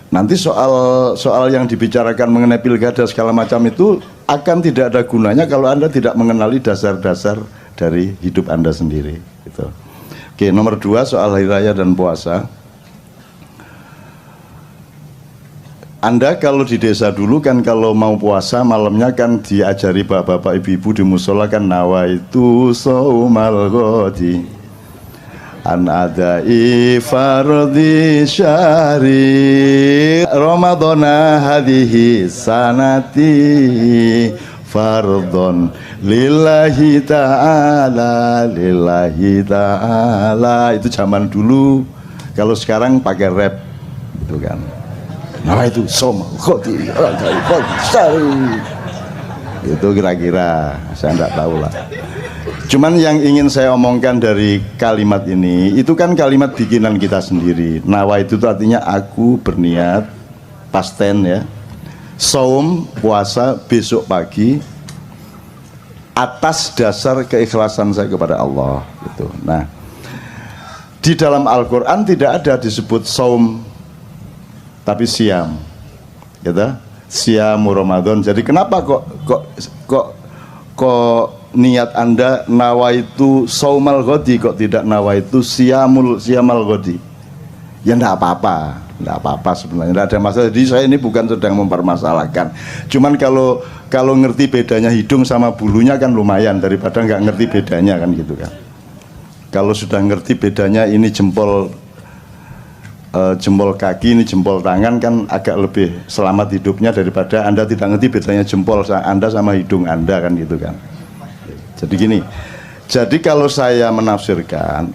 Nanti soal yang dibicarakan mengenai pilkada segala macam itu akan tidak ada gunanya kalau Anda tidak mengenali dasar-dasar dari hidup Anda sendiri gitu. Oke, nomor 2 soal hari raya dan puasa. Anda kalau di desa dulu kan kalau mau puasa malamnya kan diajari bapak-bapak ibu-ibu di musola kan nawaitu saumal ghadi an adai fardhi syahri ramadhana hadhihi sanati fardhon lillahi ta'ala itu zaman dulu. Kalau sekarang pakai rap gitu kan. Nah itu som khoti itu kira-kira saya tidak tahu lah. Cuman yang ingin saya omongkan dari kalimat ini itu kan kalimat bikinan kita sendiri. Nawa itu artinya aku berniat, pasten ya, saum puasa besok pagi atas dasar keikhlasan saya kepada Allah gitu. Nah di dalam Al-Quran tidak ada disebut saum tapi siam, gitu, siamu Ramadan. Jadi kenapa kok niat Anda nawaitu saumal ghadi kok tidak nawaitu siamal ghadi? Ya enggak apa-apa sebenarnya, enggak ada masalah. Jadi saya ini bukan sedang mempermasalahkan. Cuman kalau ngerti bedanya hidung sama bulunya kan lumayan daripada nggak ngerti bedanya kan gitu kan. Kalau sudah ngerti bedanya ini jempol kaki, ini jempol tangan kan agak lebih selamat hidupnya daripada Anda tidak ngerti bedanya jempol Anda sama hidung Anda kan gitu kan. Jadi gini, jadi kalau saya menafsirkan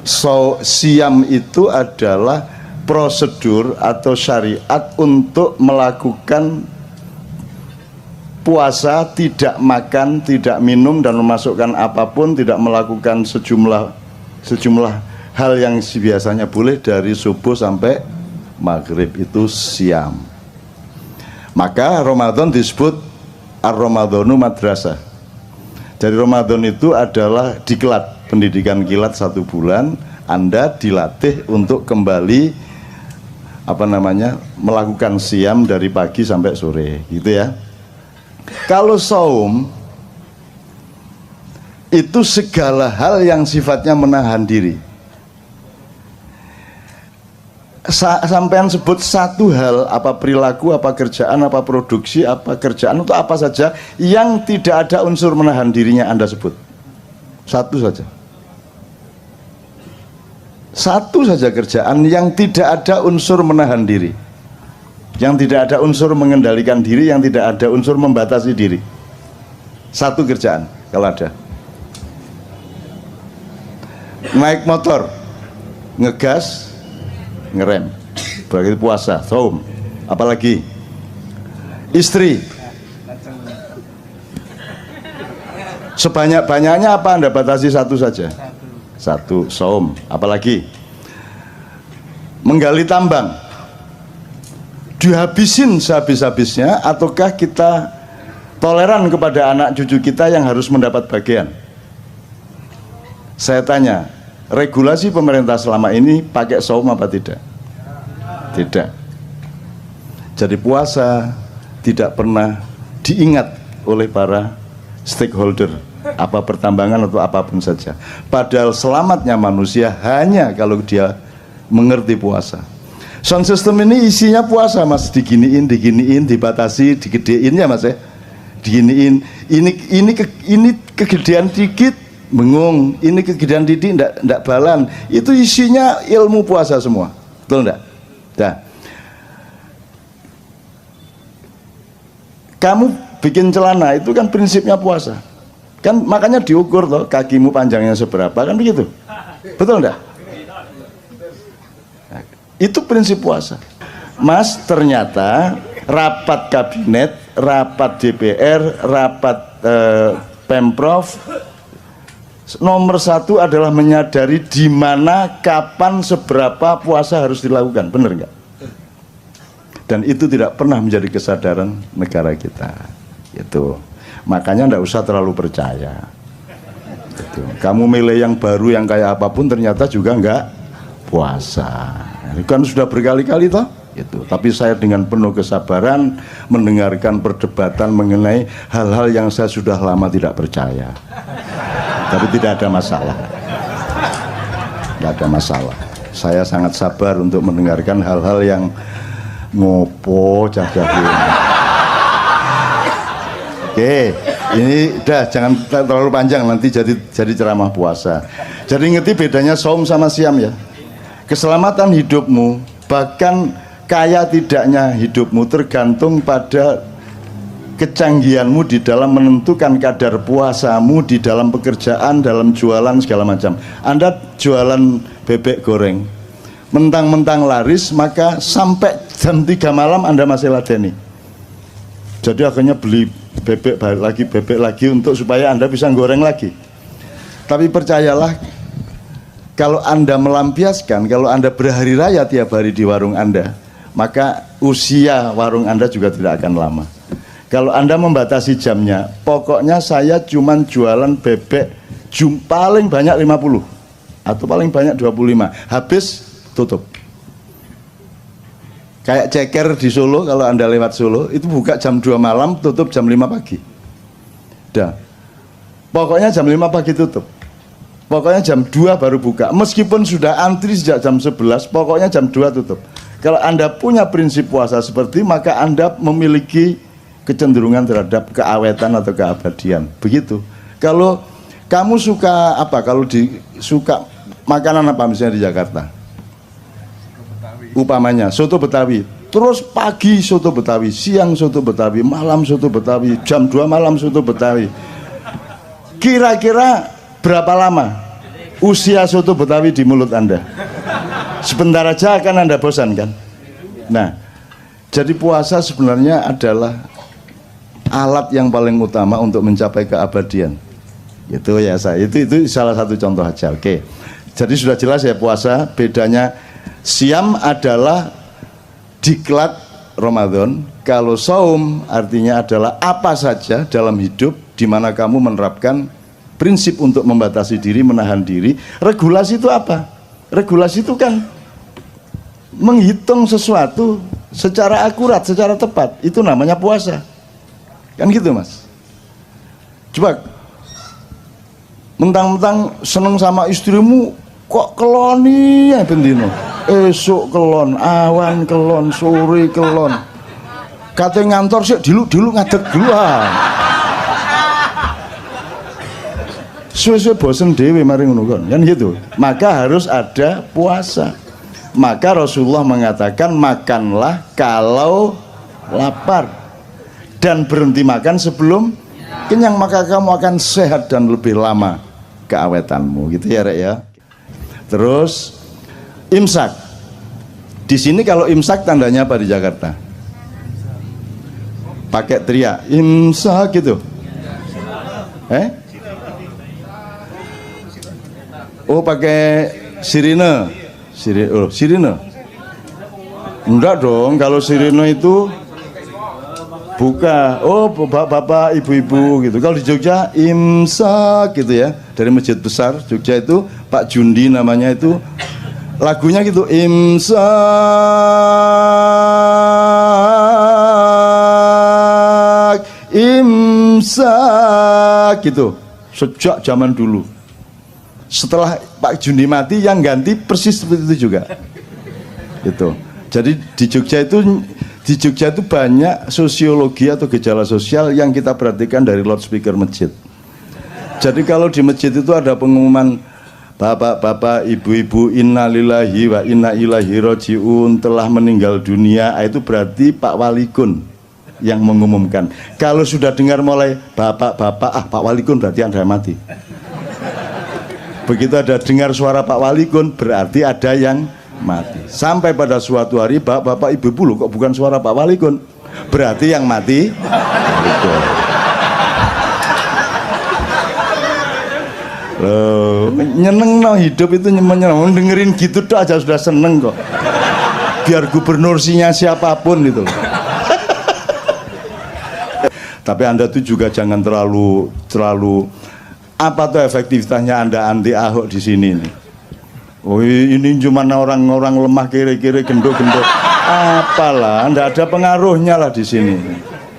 siam itu adalah prosedur atau syariat untuk melakukan puasa, tidak makan, tidak minum dan memasukkan apapun, tidak melakukan sejumlah hal yang biasanya boleh dari subuh sampai maghrib, itu siam. Maka Ramadan disebut ar-Ramadhanu madrasah. Jadi Ramadan itu adalah diklat, pendidikan kilat 1 bulan. Anda dilatih untuk kembali melakukan siam dari pagi sampai sore gitu ya. Kalau saum itu segala hal yang sifatnya menahan diri. Sampean sebut satu hal, apa perilaku, apa kerjaan, apa produksi, apa kerjaan, atau apa saja yang tidak ada unsur menahan dirinya Anda sebut. Satu saja. Satu saja kerjaan yang tidak ada unsur menahan diri, yang tidak ada unsur mengendalikan diri, yang tidak ada unsur membatasi diri. Satu kerjaan kalau ada. Naik motor, ngegas, ngerem, berarti puasa, saum. Apalagi istri. Sebanyak-banyaknya apa Anda batasi satu saja? Satu, saum. Apalagi menggali tambang, dihabisin sehabis-habisnya, ataukah kita toleran kepada anak cucu kita yang harus mendapat bagian? Saya tanya, regulasi pemerintah selama ini pakai saum apa tidak? Tidak. Jadi puasa tidak pernah diingat oleh para stakeholder, apa pertambangan atau apapun saja. Padahal selamatnya manusia hanya kalau dia mengerti puasa. Sound system ini isinya puasa, Mas. Diginiin, dibatasi, digedein ya, Mas ya. Diginiin, ini kegedean dikit bengung, ini kegedean titik ndak balan. Itu isinya ilmu puasa semua. Betul ndak? Nah, kamu bikin celana itu kan prinsipnya puasa. Kan makanya diukur toh, kakimu panjangnya seberapa, kan begitu. Betul ndak? Nah, itu prinsip puasa. Mas, ternyata rapat kabinet, rapat DPR, rapat Pemprov, nomor satu adalah menyadari di mana, kapan, seberapa puasa harus dilakukan, benar nggak? Dan itu tidak pernah menjadi kesadaran negara kita. Itu makanya nggak usah terlalu percaya. Itu. Kamu milih yang baru yang kayak apapun ternyata juga nggak puasa. Ini kan sudah berkali-kali toh. Itu. Tapi saya dengan penuh kesabaran mendengarkan perdebatan mengenai hal-hal yang saya sudah lama tidak percaya. Tapi tidak ada masalah. Tidak ada masalah. Saya sangat sabar untuk mendengarkan hal-hal yang ngopo jaga-jaga. Oke, ini udah jangan terlalu panjang, nanti jadi ceramah puasa. Jadi ngerti bedanya saum sama siam ya. Keselamatan hidupmu, bahkan kaya tidaknya hidupmu tergantung pada kecanggihanmu di dalam menentukan kadar puasamu di dalam pekerjaan, dalam jualan segala macam. Anda jualan bebek goreng, mentang-mentang laris, maka sampai jam 3 malam Anda masih ladeni. Jadi akhirnya beli bebek lagi untuk supaya Anda bisa goreng lagi. Tapi percayalah, kalau Anda melampiaskan, kalau Anda berhari raya tiap hari di warung Anda, maka usia warung Anda juga tidak akan lama. Kalau Anda membatasi jamnya, pokoknya saya cuman jualan bebek paling banyak 50 atau paling banyak 25, habis tutup. Kayak ceker di Solo, kalau Anda lewat Solo itu buka jam 2 malam, tutup jam 5 pagi. Dah. Pokoknya jam 5 pagi tutup. Pokoknya jam 2 baru buka. Meskipun sudah antri sejak jam 11, pokoknya jam 2 tutup. Kalau Anda punya prinsip puasa seperti, maka Anda memiliki kecenderungan terhadap keawetan atau keabadian. Begitu. Kalau kamu suka apa? Kalau suka makanan apa misalnya di Jakarta? Upamanya soto Betawi. Terus pagi soto Betawi, siang soto Betawi, malam soto Betawi, jam 2 malam soto Betawi. Kira-kira berapa lama usia soto Betawi di mulut Anda? Sebentar aja akan Anda bosan kan? Nah, jadi puasa sebenarnya adalah alat yang paling utama untuk mencapai keabadian. Itu ya saya. Itu salah satu contoh aja. Oke. Jadi sudah jelas ya puasa. Bedanya siam adalah diklat Ramadan. Kalau saum artinya adalah apa saja dalam hidup di mana kamu menerapkan prinsip untuk membatasi diri, menahan diri. Regulasi itu apa? Regulasi itu kan menghitung sesuatu secara akurat, secara tepat. Itu namanya puasa. Kan gitu, Mas. Coba mentang-mentang seneng sama istrimu kok keloni ya bendino. Esok kelon, awan kelon, sore kelon. Kate ngantor sih dulu ngadeg duluan. Suwe-suwe bosen dewe mari ngono kan gitu. Maka harus ada puasa. Maka Rasulullah mengatakan makanlah kalau lapar dan berhenti makan sebelum kenyang, maka kamu akan sehat dan lebih lama keawetanmu gitu ya Rek ya. Terus imsak Di sini kalau imsak tandanya apa di Jakarta? Pakai teriak imsak gitu. Oh pakai sirine. Sirine. Enggak dong, kalau sirine itu buka. Oh bapak ibu-ibu gitu. Kalau di Jogja imsak gitu ya. Dari masjid besar Jogja itu Pak Jundi namanya itu, lagunya gitu imsak gitu. Sejak zaman dulu. Setelah Pak Jundi mati yang ganti persis seperti itu juga. Gitu. Jadi di Jogja itu banyak sosiologi atau gejala sosial yang kita perhatikan dari loudspeaker masjid. Jadi kalau di masjid itu ada pengumuman bapak-bapak, ibu-ibu, innalillahi wa inna ilaihi rajiun telah meninggal dunia, itu berarti Pak Walikun yang mengumumkan. Kalau sudah dengar mulai bapak-bapak, Pak Walikun berarti Anda mati. Begitu ada dengar suara Pak Walikun berarti ada yang mati. Sampai pada suatu hari bapak ibu-ibu loh, kok bukan suara Pak Walikun, berarti yang mati Walikun. Loh, nyeneng no hidup itu nyeneng, dengerin gitu tuh aja sudah seneng kok. Biar gubernursinya siapapun gitu. Tapi Anda tuh juga jangan terlalu apa tuh efektivitasnya Anda anti Ahok di sini nih. Oh ini cuma orang-orang lemah kiri-kiri gendut-gendut. Apalah, Anda ada pengaruhnya lah di sini.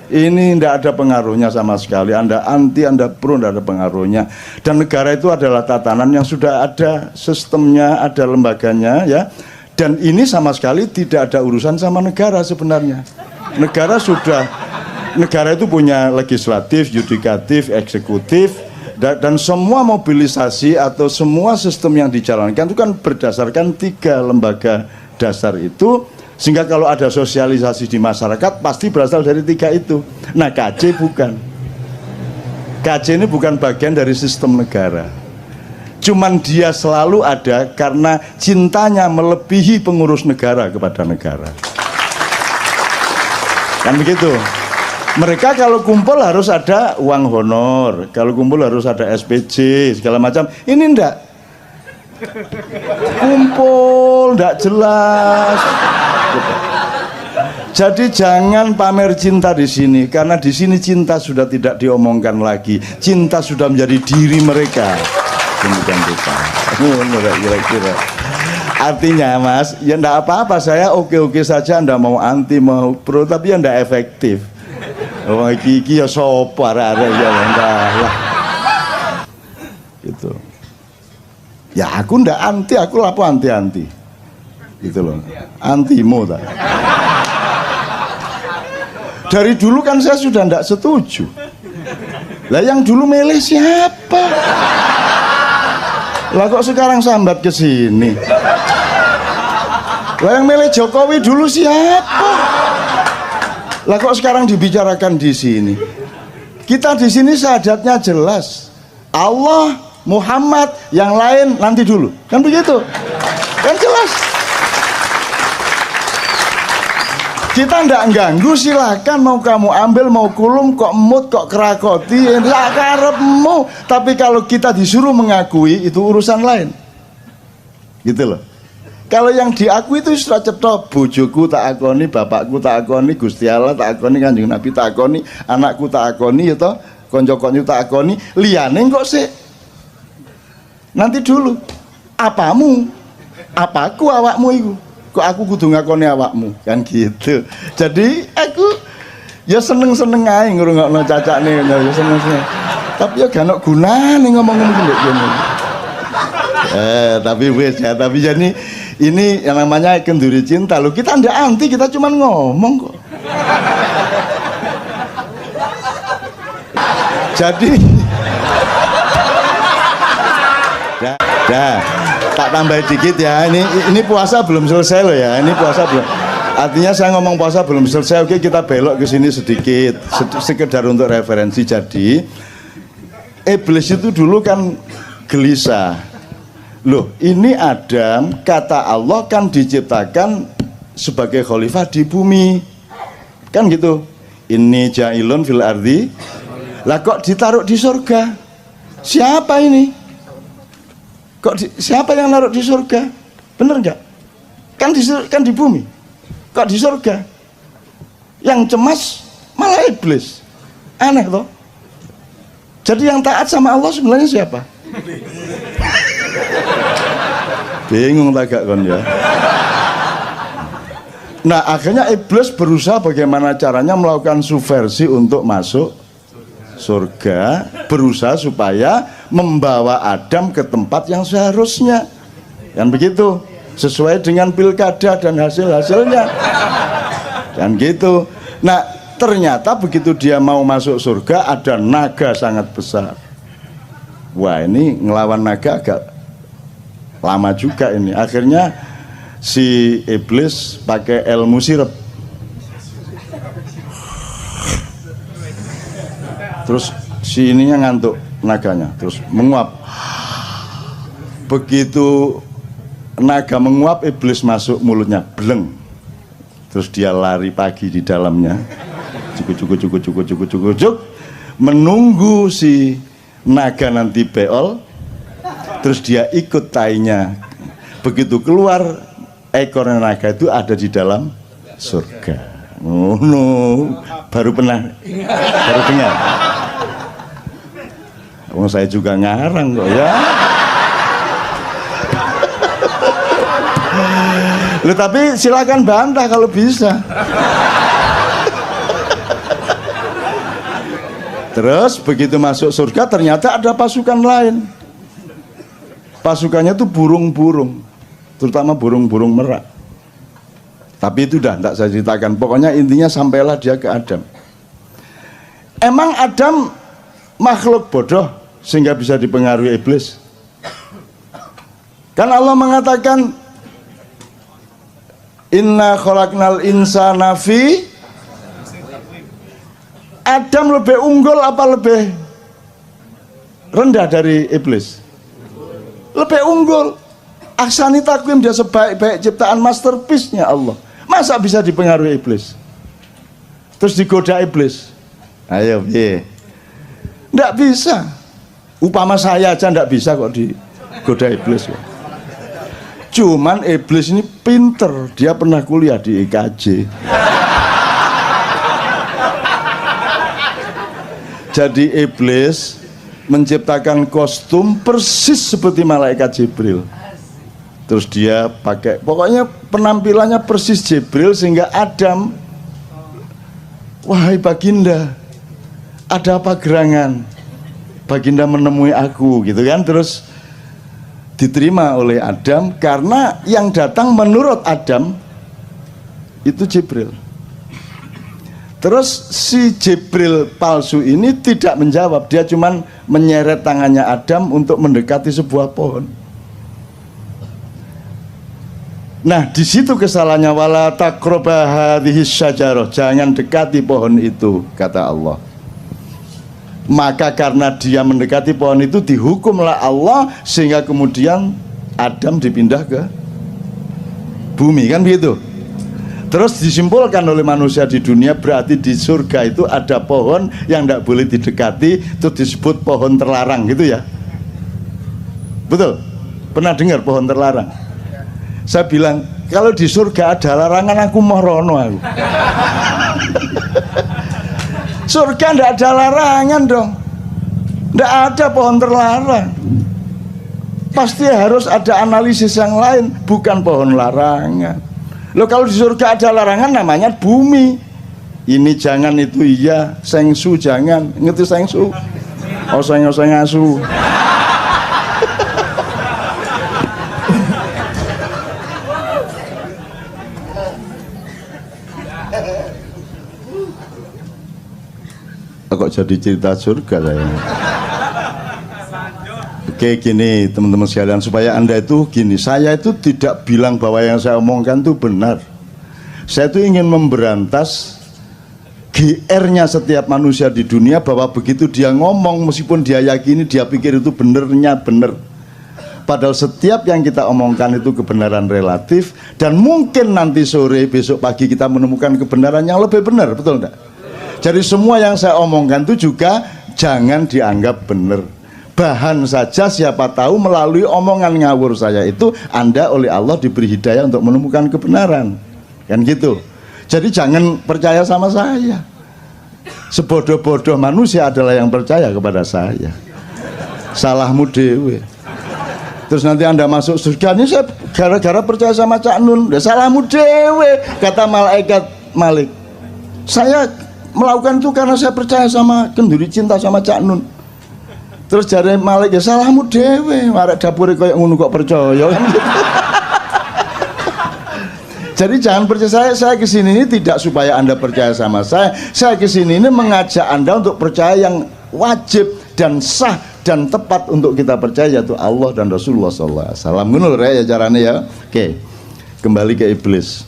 Ini tidak ada pengaruhnya sama sekali. Anda anti, Anda pro, tidak ada pengaruhnya. Dan negara itu adalah tatanan yang sudah ada sistemnya, ada lembaganya, ya. Dan ini sama sekali tidak ada urusan sama negara sebenarnya. Negara itu punya legislatif, yudikatif, eksekutif, dan semua mobilisasi atau semua sistem yang dijalankan itu kan berdasarkan 3 lembaga dasar itu. Sehingga kalau ada sosialisasi di masyarakat pasti berasal dari 3 itu. Nah KJ bukan. KJ ini bukan bagian dari sistem negara. Cuman dia selalu ada karena cintanya melebihi pengurus negara kepada negara. Kan begitu. Mereka kalau kumpul harus ada uang honor, kalau kumpul harus ada SPJ segala macam. Ini enggak. Kumpul enggak jelas. Jadi jangan pamer cinta di sini, karena di sini cinta sudah tidak diomongkan lagi. Cinta sudah menjadi diri mereka. Demikian kita. Kira-kira. Artinya Mas, ya enggak apa-apa, saya oke-oke saja, Anda mau anti mau pro, tapi ya enggak efektif. Oh iki ya sopo arek-arek ya enggak lah. Gitu. Ya aku ndak anti, aku lapo anti-anti. Gitu loh. Antimo tak. Dari dulu kan saya sudah ndak setuju. Lah yang dulu milih siapa? Lah kok sekarang sambat ke sini? Lah yang milih Jokowi dulu siapa? Lah kok sekarang dibicarakan di sini? Kita di sini syahadatnya jelas. Allah, Muhammad, yang lain nanti dulu. Kan begitu? Kan jelas. Kita ndak ganggu, silakan mau kamu ambil, mau kulum, kok emut, kok kerakoti, ya karepmu. Tapi kalau kita disuruh mengakui itu urusan lain. Gitu loh. Kalau yang diakui itu sudah cetok, bojoku tak akoni, bapakku tak akoni, Gusti Allah tak akoni, Kanjeng Nabi tak akoni, anakku tak akoni, ya toh, konco-konco tak akoni, liyane kok sih. Nanti dulu. Apamu? Apaku awakmu itu? Kok aku kudu ngakoni awakmu? Kan gitu. Jadi aku ya seneng-seneng ae ngrungokno cacakne, ya seneng-seneng. Tapi ya gak ono gunane ngomong ngene iki. Tapi wis ya, tapi jadi ini yang namanya kenduri cinta loh. Kita ndak anti, kita cuma ngomong kok. Jadi tak tambah dikit ya. Ini puasa belum selesai loh ya. Ini puasa belum. Artinya saya ngomong puasa belum selesai. Oke, kita belok ke sini sedikit, sekedar untuk referensi. Jadi iblis itu dulu kan gelisah. Loh, ini Adam, kata Allah kan diciptakan sebagai khalifah di bumi. Kan gitu. Inni ja'ilun fil ardi. Lah kok ditaruh di surga? Siapa ini? Siapa yang naruh di surga? Bener nggak? Kan di bumi. Kok di surga? Yang cemas malah iblis. Aneh toh? Jadi yang taat sama Allah sebenarnya siapa? Bingung tak gak kon ya? Nah akhirnya iblis berusaha bagaimana caranya melakukan subversi untuk masuk surga, berusaha supaya membawa Adam ke tempat yang seharusnya, kan begitu, sesuai dengan pilkada dan hasil-hasilnya, kan gitu. Nah ternyata begitu dia mau masuk surga ada naga sangat besar. Wah ini ngelawan naga agak lama juga ini. Akhirnya si iblis pakai ilmu sirep. Terus si ininya ngantuk naganya, terus menguap. Begitu naga menguap, iblis masuk mulutnya, bleng. Terus dia lari pagi di dalamnya, cukup, menunggu si naga nanti beol. Terus dia ikut tainya. Begitu keluar, ekor naga itu ada di dalam surga. Oh no, baru dengar. Oh, saya juga ngarang kok ya. Loh, tapi silakan bantah kalau bisa. Terus begitu masuk surga ternyata ada pasukan lain. Pasukannya tuh burung-burung, terutama burung-burung merak. Tapi itu dah tidak saya ceritakan. Pokoknya intinya sampailah dia ke Adam. Emang Adam makhluk bodoh sehingga bisa dipengaruhi iblis? Kan Allah mengatakan inna khalaqnal insana fi. Adam lebih unggul apa lebih rendah dari iblis? Lebih unggul. Ahsani takwim, dia sebaik-baik ciptaan, masterpiece-nya Allah. Masa bisa dipengaruhi iblis? Terus digoda iblis? Ayo, nggak bisa. Upama saya aja nggak bisa kok digoda iblis. Cuman iblis ini pinter, dia pernah kuliah di IKJ. Jadi iblis menciptakan kostum persis seperti malaikat Jibril. Terus dia pakai, pokoknya penampilannya persis Jibril sehingga Adam, wahai Baginda, ada apa gerangan? Baginda menemui aku, gitu kan? Terus diterima oleh Adam karena yang datang menurut Adam itu Jibril. Terus si Jibril palsu ini tidak menjawab, dia cuman menyeret tangannya Adam untuk mendekati sebuah pohon. Nah, di situ kesalahannya, wala taqraba hadhihi syajarah, jangan dekati pohon itu, kata Allah. Maka karena dia mendekati pohon itu dihukumlah Allah sehingga kemudian Adam dipindah ke bumi, kan begitu. Terus disimpulkan oleh manusia di dunia, berarti di surga itu ada pohon yang tidak boleh didekati, itu disebut pohon terlarang, gitu ya. Betul? Pernah dengar pohon terlarang? Saya bilang, kalau di surga ada larangan aku mau rono aku. Surga tidak ada larangan dong. Tidak ada pohon terlarang. Pasti harus ada analisis yang lain, bukan pohon larangan. Loh, kalau di surga ada larangan namanya bumi. Ini jangan, itu iya, sengsu jangan. Ngerti sengsu? Oseng-oseng asu. Kok jadi cerita surga saya? Oke, gini teman-teman sekalian, supaya Anda itu gini, saya itu tidak bilang bahwa yang saya omongkan itu benar. Saya itu ingin memberantas GR-nya setiap manusia di dunia, bahwa begitu dia ngomong, meskipun dia yakini, dia pikir itu benernya bener. Padahal setiap yang kita omongkan itu kebenaran relatif, dan mungkin nanti sore, besok pagi kita menemukan kebenaran yang lebih benar, betul enggak? Jadi semua yang saya omongkan itu juga jangan dianggap benar. Bahan saja, siapa tahu melalui omongan ngawur saya itu Anda oleh Allah diberi hidayah untuk menemukan kebenaran. Kan gitu. Jadi jangan percaya sama saya. Sebodoh-bodoh manusia adalah yang percaya kepada saya. Salahmu dewe. Terus nanti Anda masuk surga, ini saya gara-gara percaya sama Cak Nun. Ya salahmu dewe, kata malaikat Malik. Saya melakukan itu karena saya percaya sama kenduri cinta sama Cak Nun. Terus jare Malik, ya salahmu dewe, marek dapure koyo ngono kok percaya kan gitu. Jadi jangan percaya saya kesini ini tidak supaya Anda percaya sama saya. Saya kesini ini mengajak Anda untuk percaya yang wajib dan sah dan tepat untuk kita percaya, yaitu Allah dan Rasulullah SAW. Ngono lho ya carane ya. Oke, kembali ke iblis.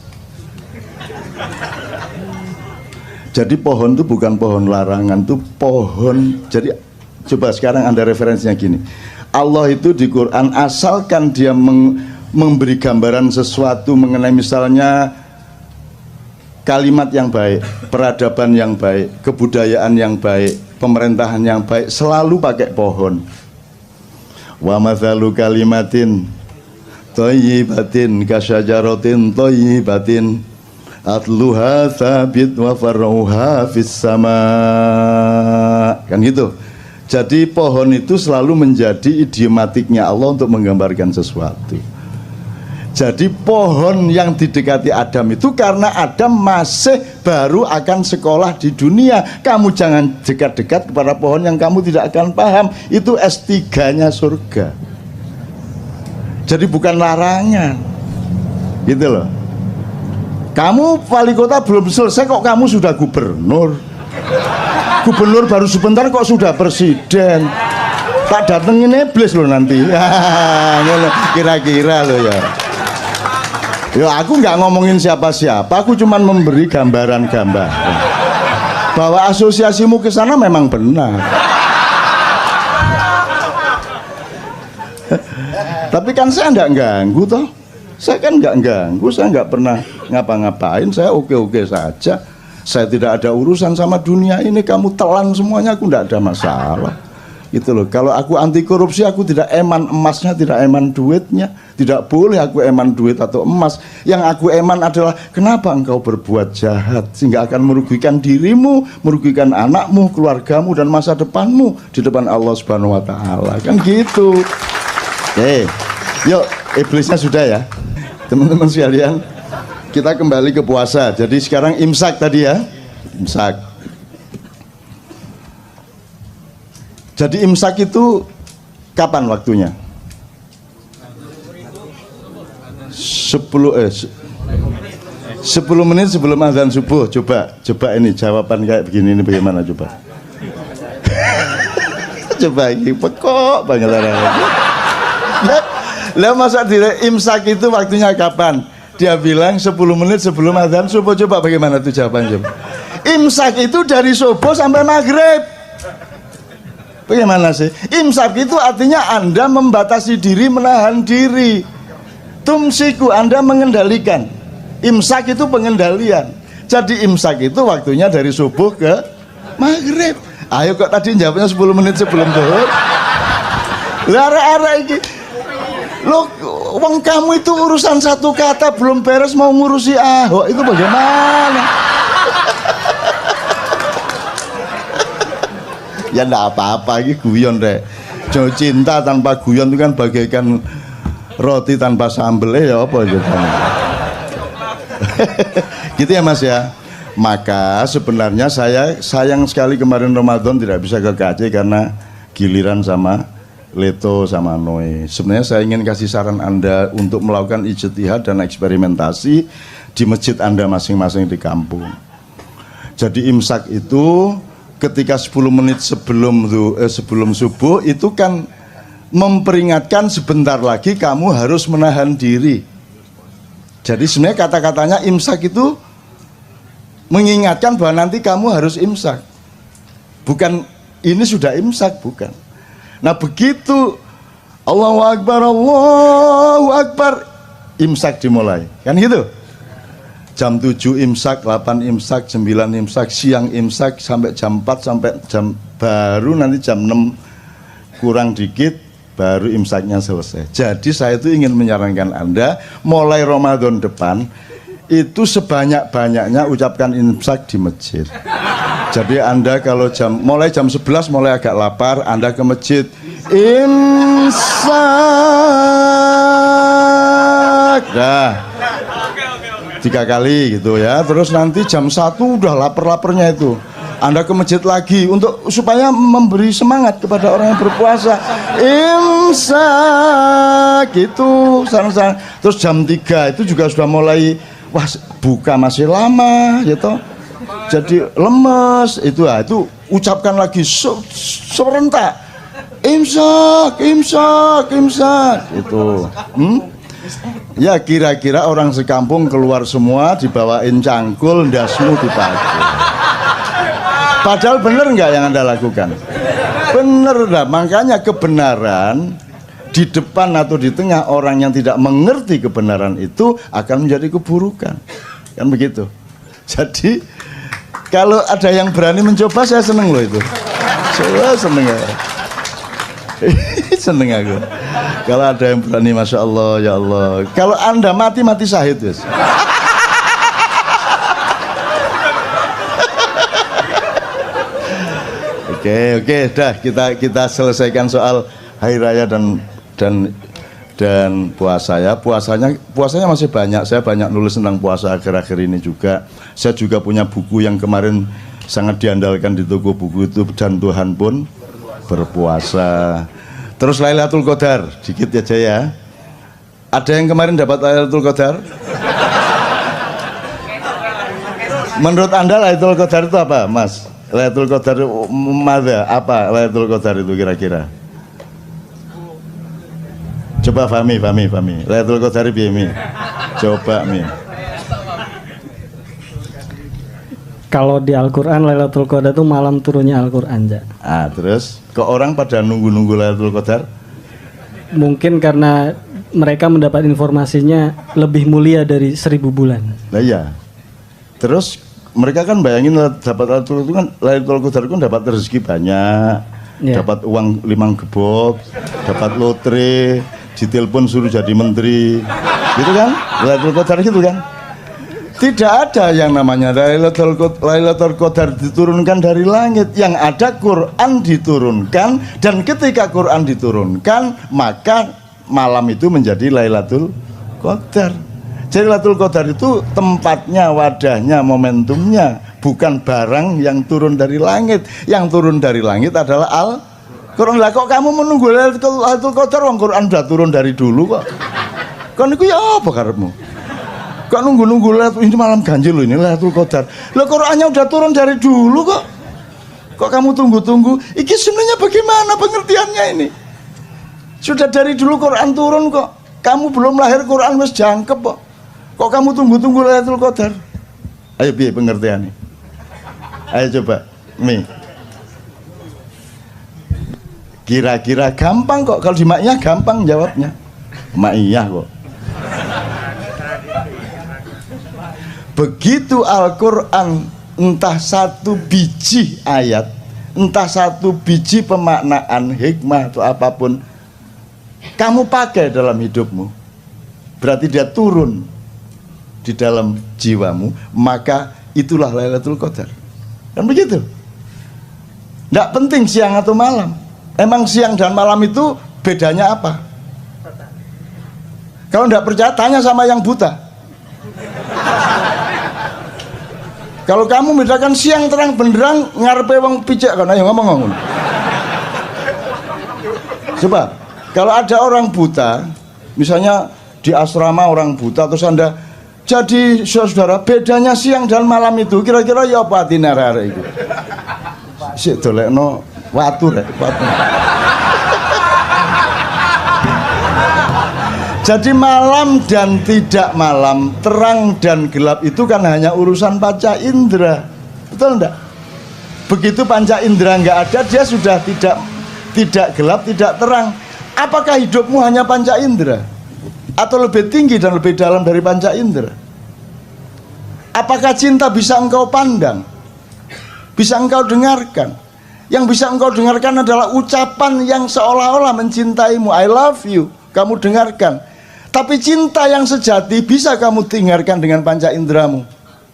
Jadi pohon itu bukan pohon larangan, itu pohon. Jadi coba sekarang Anda referensinya gini. Allah itu di Quran, asalkan dia memberi gambaran sesuatu mengenai misalnya kalimat yang baik, peradaban yang baik, kebudayaan yang baik, pemerintahan yang baik, selalu pakai pohon. Wa mathalu kalimatin thayyibatin kasyajaratin thayyibatin atluha tsabit wa far'uha fis sama. Kan gitu. Jadi pohon itu selalu menjadi idiomatiknya Allah untuk menggambarkan sesuatu. Jadi pohon yang didekati Adam itu karena Adam masih baru akan sekolah di dunia. Kamu jangan dekat-dekat kepada pohon yang kamu tidak akan paham. Itu S3-nya surga. Jadi bukan larangan. Gitu loh. Kamu wali kota belum selesai kok kamu sudah gubernur. Gubernur baru sebentar kok sudah presiden. Tak datengin iblis loh nanti. Kira-kira loh ya. Ya aku nggak ngomongin siapa-siapa, aku cuma memberi gambaran-gambar bahwa asosiasimu ke sana memang benar. Tapi kan saya nggak ganggu toh, saya kan nggak ganggu, saya nggak pernah ngapa-ngapain, saya oke-oke saja. Saya tidak ada urusan sama dunia ini, kamu telan semuanya, aku nggak ada masalah. Gitu loh. Kalau aku anti korupsi, aku tidak eman emasnya, tidak eman duitnya. Tidak boleh aku eman duit atau emas. Yang aku eman adalah kenapa engkau berbuat jahat sehingga akan merugikan dirimu, merugikan anakmu, keluargamu, dan masa depanmu di depan Allah Subhanahu wa Ta'ala. Kan gitu. Oke, yuk iblisnya sudah ya, teman-teman sekalian. Kita kembali ke puasa. Jadi sekarang imsak tadi ya, imsak. Jadi imsak itu kapan waktunya? 10 menit sebelum azan subuh. Coba ini jawaban kayak begini ini bagaimana coba? Coba ini pekok banget lah masa dire imsak itu waktunya kapan? Dia bilang 10 menit sebelum azan subuh. Coba bagaimana tuh jawabannya? Imsak itu dari subuh sampai maghrib. Bagaimana sih? Imsak itu artinya Anda membatasi diri, menahan diri. Tumsiku, Anda mengendalikan. Imsak itu pengendalian. Jadi imsak itu waktunya dari subuh ke maghrib. Ayo kok tadi jawabnya 10 menit sebelum zuhur. Lara-ara iki. Loh, wong kamu itu urusan satu kata belum beres mau ngurusi Ahok, itu bagaimana? Ya enggak apa-apa, ini guyon deh. Jauh cinta tanpa guyon itu kan bagaikan roti tanpa sambel ya apa gitu. Gitu ya Mas ya. Maka sebenarnya saya sayang sekali kemarin Ramadan tidak bisa ke KC karena giliran sama Leto sama Noe. Sebenarnya saya ingin kasih saran Anda untuk melakukan ijtihad dan eksperimentasi di masjid Anda masing-masing di kampung. Jadi imsak itu ketika 10 menit sebelum subuh itu kan memperingatkan sebentar lagi kamu harus menahan diri. Jadi sebenarnya kata-katanya imsak itu mengingatkan bahwa nanti kamu harus imsak. Bukan ini sudah imsak, bukan. Nah begitu Allahu Akbar, Allahu Akbar, imsak dimulai, kan gitu. Jam 7 imsak, 8 imsak, 9 imsak, siang imsak sampai jam 4 sampai baru nanti jam 6 kurang dikit baru imsaknya selesai. Jadi saya itu ingin menyarankan Anda mulai Ramadan depan itu sebanyak-banyaknya ucapkan imsak di masjid. Jadi Anda kalau mulai jam 11 mulai agak lapar, Anda ke masjid imsak. Dah. 3 kali gitu ya. Terus nanti jam 1 udah lapar-laparnya itu. Anda ke masjid lagi untuk supaya memberi semangat kepada orang yang berpuasa. Imsak gitu. Terus jam 3 itu juga sudah mulai wah buka masih lama gitu. Jadi lemes itu ucapkan lagi serentak. Imsak, imsak, imsak itu. Ya kira-kira orang sekampung keluar semua dibawain cangkul ndasmu dipakai. Padahal benar nggak yang Anda lakukan? Benar lah, makanya kebenaran di depan atau di tengah orang yang tidak mengerti kebenaran itu akan menjadi keburukan. Kan begitu. Jadi kalau ada yang berani mencoba saya seneng loh itu. Saya seneng ya. Seneng aku. Kalau ada yang berani, masya Allah, ya Allah. Kalau Anda mati syahid, yes. Oke, dah kita selesaikan soal hari raya dan puasa ya. Puasanya masih banyak. Saya banyak nulis tentang puasa akhir-akhir ini juga. Saya juga punya buku yang kemarin sangat diandalkan di toko buku itu, dan Tuhan pun berpuasa. Terus Lailatul Qadar, dikit aja ya. Ada yang kemarin dapat Lailatul Qadar? Menurut Anda Lailatul Qadar itu apa, Mas? Lailatul Qadar apa Lailatul Qadar itu kira-kira? Coba Fahmi. Lailatul Qadar piye Mi? Coba Mi. Kalau di Al-Quran Lailatul Qadar itu malam turunnya Al-Quran. Terus kok orang pada nunggu-nunggu Lailatul Qadar? Mungkin karena mereka mendapat informasinya lebih mulia dari 1000 bulan. Nah iya. Terus mereka kan bayangin dapat Lailatul Qadar itu kan dapat rezeki banyak, dapat uang 5 gebok, dapat lotre, ditelepon suruh jadi menteri, gitu kan? Lailatul Qadar gitu kan? Tidak ada yang namanya Lailatul Qadar diturunkan dari langit. Yang ada Quran diturunkan, dan ketika Quran diturunkan maka malam itu menjadi Lailatul Qadar. Jadi Lailatul Qadar itu tempatnya, wadahnya, momentumnya, bukan barang yang turun dari langit. Yang turun dari langit adalah Al-Quran. Lah kok kamu menunggu Lailatul Qadar, wong Quran sudah turun dari dulu kok. Kon niku ya apa karepmu? Kok nunggu-nunggu ini malam ganjil loh, ini Lailatul Qadar. Lah Qur'annya udah turun dari dulu kok. Kok kamu tunggu-tunggu? Iki sebenarnya bagaimana pengertiannya ini? Sudah dari dulu Quran turun kok. Kamu belum lahir Quran wis jangkep kok. Kok kamu tunggu-tunggu Lailatul Qadar? Ayo piye pengertiannya? Ayo coba, Mi. Kira-kira gampang kok, kalau di Ma'iyah gampang jawabnya. Ma'iyah kok. Begitu Al-Quran entah satu biji ayat, entah satu biji pemaknaan, hikmah atau apapun kamu pakai dalam hidupmu, berarti dia turun di dalam jiwamu, maka itulah Lailatul Qadar. Kan begitu? Tidak penting siang atau malam. Emang siang dan malam itu bedanya apa? Kalau tidak percaya tanya sama yang buta. Kalau kamu bedakan siang terang benderang ngarepe wong picek kan, ayo ngomong. Coba, kalau ada orang buta, misalnya di asrama orang buta, terus Anda jadi saudara, bedanya siang dan malam itu kira-kira ya apa atine arek iki? Sik dolekno watu rek, watu. Jadi malam dan tidak malam, terang dan gelap itu kan hanya urusan panca indera, betul enggak? Begitu panca indera enggak ada, dia sudah tidak gelap, tidak terang. Apakah hidupmu hanya panca indera? Atau lebih tinggi dan lebih dalam dari panca indera? Apakah cinta bisa engkau pandang? Bisa engkau dengarkan? Yang bisa engkau dengarkan adalah ucapan yang seolah-olah mencintaimu. I love you. Kamu dengarkan. Tapi cinta yang sejati bisa kamu dengarkan dengan panca inderamu?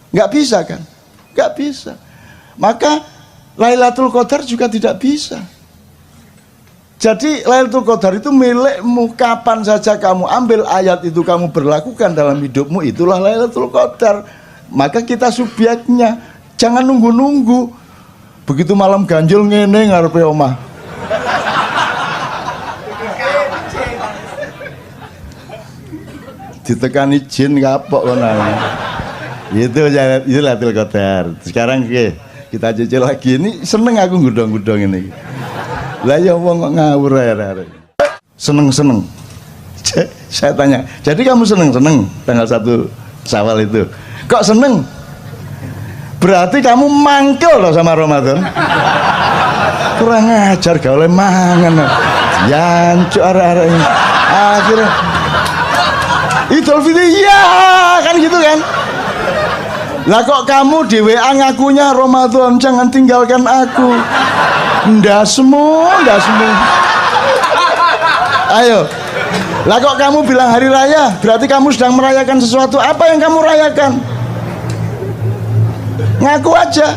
Nggak bisa kan? Nggak bisa. Maka Lailatul Qadar juga tidak bisa. Jadi Lailatul Qadar itu milikmu. Kapan saja kamu ambil ayat itu, kamu berlakukan dalam hidupmu, itulah Lailatul Qadar. Maka kita subjeknya. Jangan nunggu-nunggu. Begitu malam ganjil ngene ngarepe omah. Ditekani jin kapok kono. Itu Lailatul Qadar. Sekarang kita cicil lagi. Ini seneng aku gudong-gudong ini. Lah ya wong kok ngawur arek-arek. Seneng-seneng. Saya tanya, jadi kamu seneng-seneng tanggal 1 Syawal itu? Kok seneng? Berarti kamu mangkel loh sama Ramadan. Kurang ajar gak oleh mangan. Jancuk arek-arek ini. Akhirnya Idul Fitri ya kan gitu kan. Lah kok kamu di WA ngakunya Ramadan, jangan tinggalkan aku. Ndak semua. Ayo. Lah kok kamu bilang hari raya, berarti kamu sedang merayakan sesuatu. Apa yang kamu rayakan? Ngaku aja.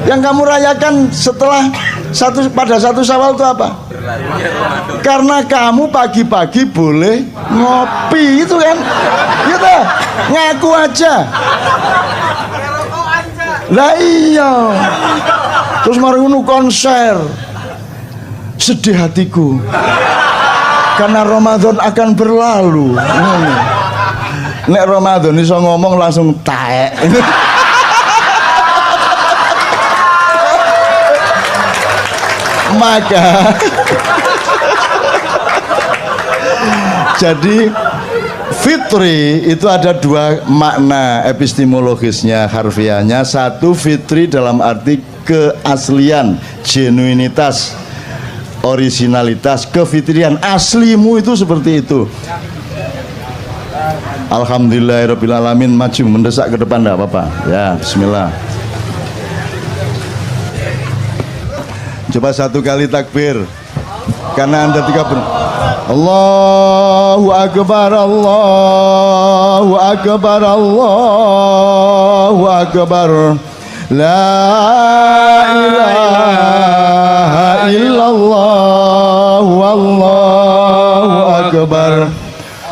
Yang kamu rayakan setelah pada 1 Syawal itu apa? Karena kamu pagi-pagi boleh ngopi, itu kan? Gitu. Ngaku aja. Lah iya. Terus mari ngono konser. Sedih hatiku. Karena Ramadan akan berlalu. Nek Ramadan iso ngomong langsung taek. Maka jadi fitri itu ada dua makna epistemologisnya, harfiahnya. Satu, fitri dalam arti keaslian, genuinitas, originalitas, kefitrian, aslimu itu seperti itu. Alhamdulillahirrabbilalamin. Maju mendesak ke depan, enggak apa-apa ya. Bismillah. Coba satu kali takbir. Karena Anda 30. Allahu Akbar, Allahu Akbar, Allahu Akbar. La ilaha illallah, Allahu Akbar.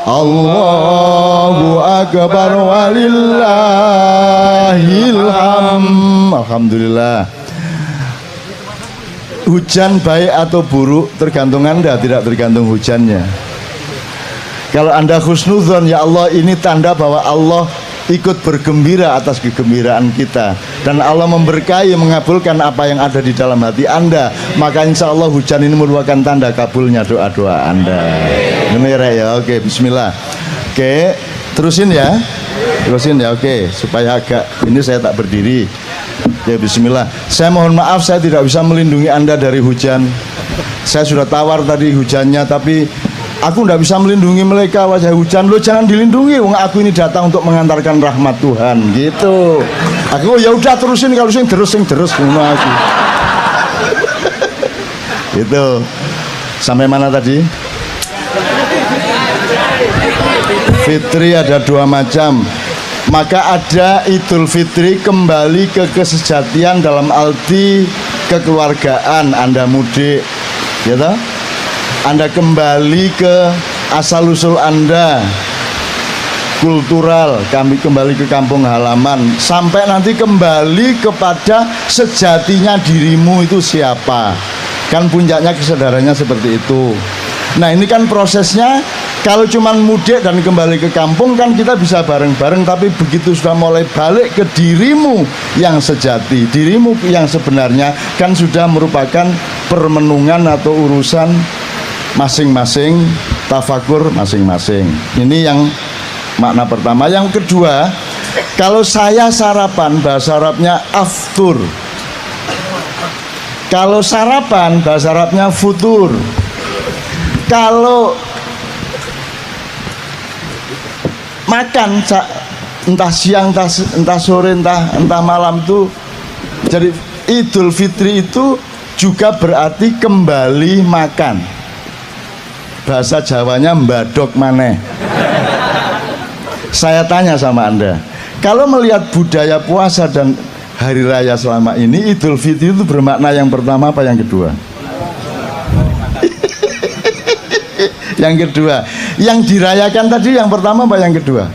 Allahu Akbar walillahil hamd. Alhamdulillah. Hujan baik atau buruk tergantung Anda, tidak tergantung hujannya. Kalau Anda husnudzon, ya Allah, ini tanda bahwa Allah ikut bergembira atas kegembiraan kita, dan Allah memberkahi, mengabulkan apa yang ada di dalam hati Anda, maka insya Allah hujan ini merupakan tanda kabulnya doa-doa Anda. Ini ya, oke, bismillah. Oke, terusin ya, oke, supaya agak ini saya tak berdiri. Ya bismillah. Saya mohon maaf saya tidak bisa melindungi Anda dari hujan. Saya sudah tawar tadi hujannya, tapi aku tidak bisa melindungi mereka wajah hujan. Lo jangan dilindungi, wong aku ini datang untuk mengantarkan rahmat Tuhan gitu. Aku ya udah terusin, kalau sing terus ngono aku. Itu. Sampai mana tadi? Fitri ada dua macam. Maka ada Idul Fitri kembali ke kesejatian dalam arti kekeluargaan. Anda mudik, ya toh? Anda kembali ke asal-usul Anda, kultural, kami kembali ke kampung halaman, sampai nanti kembali kepada sejatinya dirimu itu siapa. Kan puncaknya kesadarannya seperti itu. Nah ini kan prosesnya. Kalau cuma mudik dan kembali ke kampung kan kita bisa bareng-bareng, tapi begitu sudah mulai balik ke dirimu yang sejati, dirimu yang sebenarnya, kan sudah merupakan permenungan atau urusan masing-masing, tafakur masing-masing. Ini yang makna pertama. Yang kedua, kalau saya sarapan, bahasa Arabnya aftur. Kalau sarapan, bahasa Arabnya futur. kalau makan entah siang, entah sore, entah malam tuh, jadi Idul Fitri itu juga berarti kembali makan. Bahasa Jawanya mbadok maneh. Saya tanya sama Anda, kalau melihat budaya puasa dan hari raya selama ini, Idul Fitri itu bermakna yang pertama apa yang kedua? Yang kedua. Yang dirayakan tadi yang pertama apa yang kedua?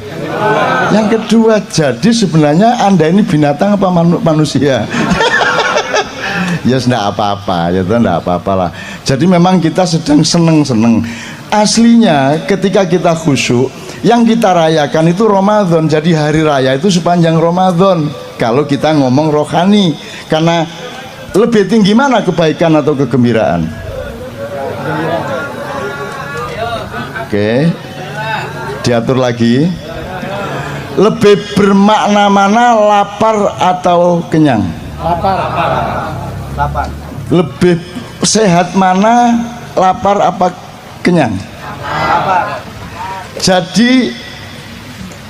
Yang kedua. Jadi sebenarnya Anda ini binatang apa manusia? Ya enggak apa-apa, ya enggak apa-apa lah. Jadi memang kita sedang seneng-seneng. Aslinya ketika kita khusyuk, yang kita rayakan itu Ramadan. Jadi hari raya itu sepanjang Ramadan. Kalau kita ngomong rohani, karena lebih tinggi mana kebaikan atau kegembiraan? Oke, diatur lagi. Lebih bermakna mana lapar atau kenyang? Lapar. Lebih sehat mana lapar apa kenyang? Lapar. Jadi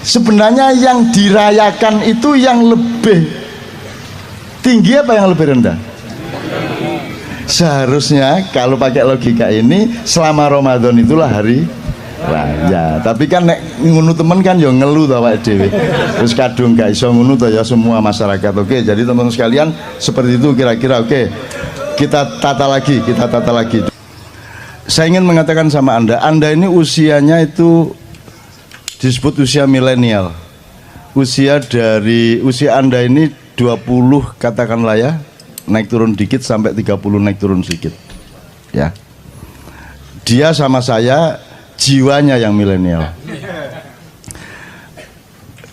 sebenarnya yang dirayakan itu yang lebih tinggi apa yang lebih rendah? Seharusnya kalau pakai logika ini selama Ramadan itulah hari raya. Tapi kan nek ngunu temen kan yo ngeluh to awake dhewe. Terus kadung gak iso ngunu to ya semua masyarakat. Oke, jadi teman-teman sekalian seperti itu kira-kira. Oke. Kita tata lagi. Saya ingin mengatakan sama Anda ini usianya itu disebut usia milenial. Usia Anda ini 20 katakanlah ya, naik turun dikit sampai 30 naik turun sedikit. Ya. Dia sama saya jiwanya yang milenial.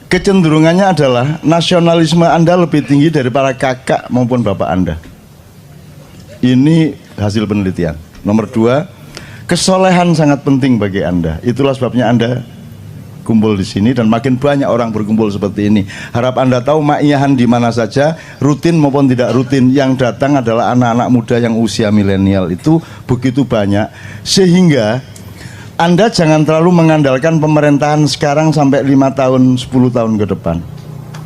Kecenderungannya adalah nasionalisme Anda lebih tinggi dari para kakak maupun bapak Anda. Ini hasil penelitian. Nomor 2, kesolehan sangat penting bagi Anda. Itulah sebabnya Anda kumpul di sini dan makin banyak orang berkumpul seperti ini. Harap Anda tahu ma'iyahan di mana saja, rutin maupun tidak rutin, yang datang adalah anak-anak muda yang usia milenial itu begitu banyak, sehingga Anda jangan terlalu mengandalkan pemerintahan sekarang sampai 5 tahun, 10 tahun ke depan.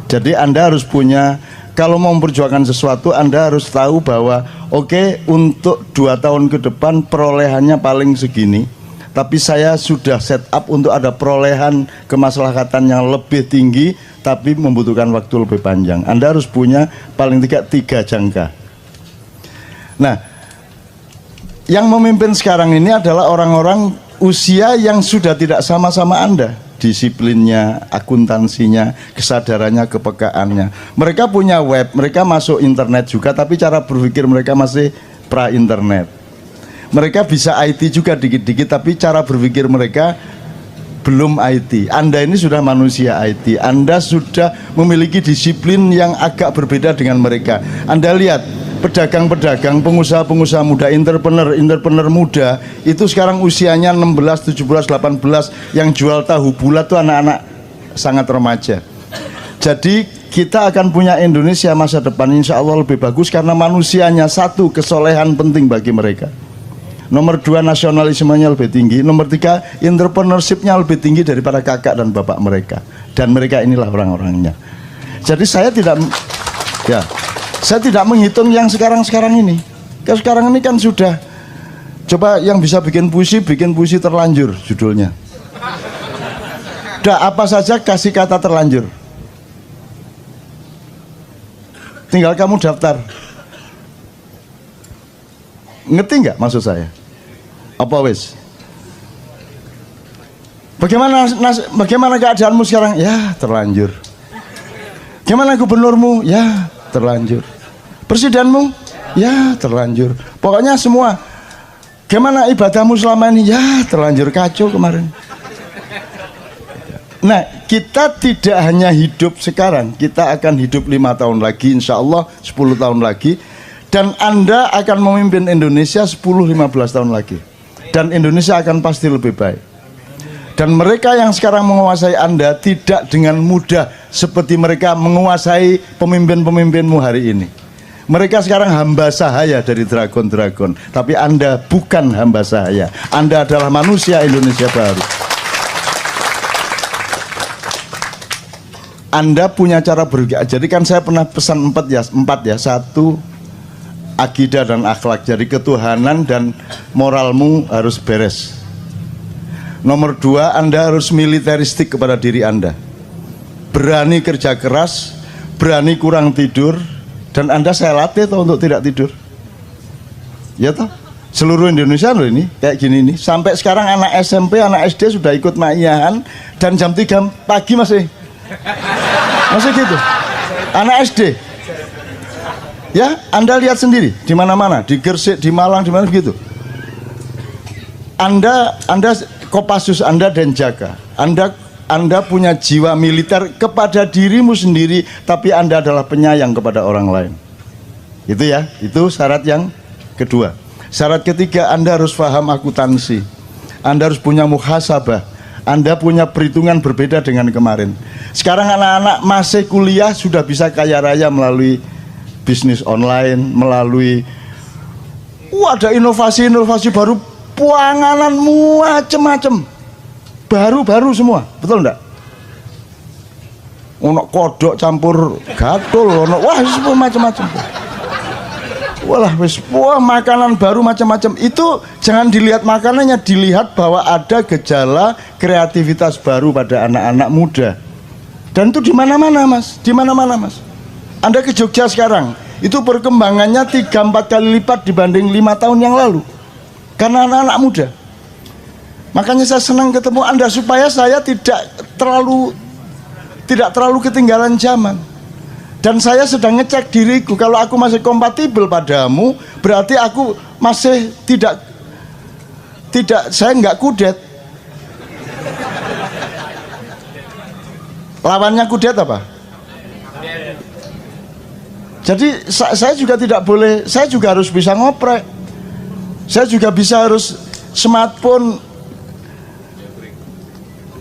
Jadi Anda harus punya, kalau mau memperjuangkan sesuatu, Anda harus tahu bahwa oke, untuk 2 tahun ke depan perolehannya paling segini, tapi saya sudah set up untuk ada perolehan kemaslahatan yang lebih tinggi, tapi membutuhkan waktu lebih panjang. Anda harus punya paling tidak 3 jangka. Nah, yang memimpin sekarang ini adalah orang-orang usia yang sudah tidak sama-sama Anda. Disiplinnya, akuntansinya, kesadarannya, kepekaannya. Mereka punya web, mereka masuk internet juga, tapi cara berpikir mereka masih pra-internet. Mereka bisa IT juga dikit-dikit, tapi cara berpikir mereka belum IT. Anda ini sudah manusia IT. Anda sudah memiliki disiplin yang agak berbeda dengan mereka. Anda lihat, pedagang-pedagang, pengusaha-pengusaha muda, entrepreneur muda itu sekarang usianya 16, 17, 18, yang jual tahu bulat itu anak-anak sangat remaja. Jadi kita akan punya Indonesia masa depan insya Allah lebih bagus karena manusianya. Satu, kesolehan penting bagi mereka. Nomor 2, nasionalismenya lebih tinggi. Nomor 3, entrepreneurship-nya lebih tinggi daripada kakak dan bapak mereka. Dan mereka inilah orang-orangnya. Jadi saya tidak menghitung yang sekarang-sekarang ini. Kalau sekarang ini kan sudah, coba yang bisa bikin puisi terlanjur judulnya. Udah apa saja kasih kata terlanjur. Tinggal kamu daftar. Ngerti nggak maksud saya? Apa wes? Bagaimana keadaanmu sekarang? Ya terlanjur. Gimana gubernurmu? Ya terlanjur. Presidenmu? Ya terlanjur. Pokoknya semua. Gimana ibadahmu selama ini? Ya terlanjur, kacau kemarin. Nah, kita tidak hanya hidup sekarang, kita akan hidup 5 tahun lagi, insya Allah 10 tahun lagi. Dan Anda akan memimpin Indonesia 10-15 tahun lagi. Dan Indonesia akan pasti lebih baik. Dan mereka yang sekarang menguasai Anda tidak dengan mudah seperti mereka menguasai pemimpin-pemimpinmu hari ini. Mereka sekarang hamba sahaya dari dragon-dragon, tapi Anda bukan hamba sahaya. Anda adalah manusia Indonesia baru. Anda punya cara berpikir. Jadi kan saya pernah pesan empat ya. Satu, akidah dan akhlak. Jadi ketuhanan dan moralmu harus beres. Nomor dua, Anda harus militeristik kepada diri Anda. Berani kerja keras, berani kurang tidur. Dan Anda saya latih toh untuk tidak tidur. Ya toh? Seluruh Indonesia loh ini kayak gini nih. Sampai sekarang anak SMP, anak SD sudah ikut maiyahan dan jam 3 pagi masih gitu. Anak SD. Ya, Anda lihat sendiri di mana-mana, di Gresik, di Malang, di mana begitu. Anda Kopassus, Anda Denjaka. Anda punya jiwa militer kepada dirimu sendiri, tapi Anda adalah penyayang kepada orang lain. Itu ya, itu syarat yang kedua. Syarat ketiga, Anda harus paham akuntansi. Anda harus punya muhasabah. Anda punya perhitungan berbeda dengan kemarin. Sekarang anak-anak masih kuliah sudah bisa kaya raya melalui bisnis online, melalui ada inovasi-inovasi baru, panganan macam-macam. Baru-baru semua, betul enggak? Ono kodok campur gatul, wah semua macam-macam. Wah, makanan baru macam-macam. Itu jangan dilihat makanannya, dilihat bahwa ada gejala kreativitas baru pada anak-anak muda. Dan itu di mana-mana, Mas. Di mana-mana, Mas. Anda ke Jogja sekarang, itu perkembangannya 3-4 kali lipat dibanding 5 tahun yang lalu. Karena anak-anak muda. Makanya saya senang ketemu Anda supaya saya tidak terlalu ketinggalan zaman. Dan saya sedang ngecek diriku, kalau aku masih kompatibel padamu, berarti aku masih tidak saya nggak kudet. Lawannya kudet apa? Jadi saya juga tidak boleh, saya juga harus bisa ngoprek. Saya juga harus smartphone.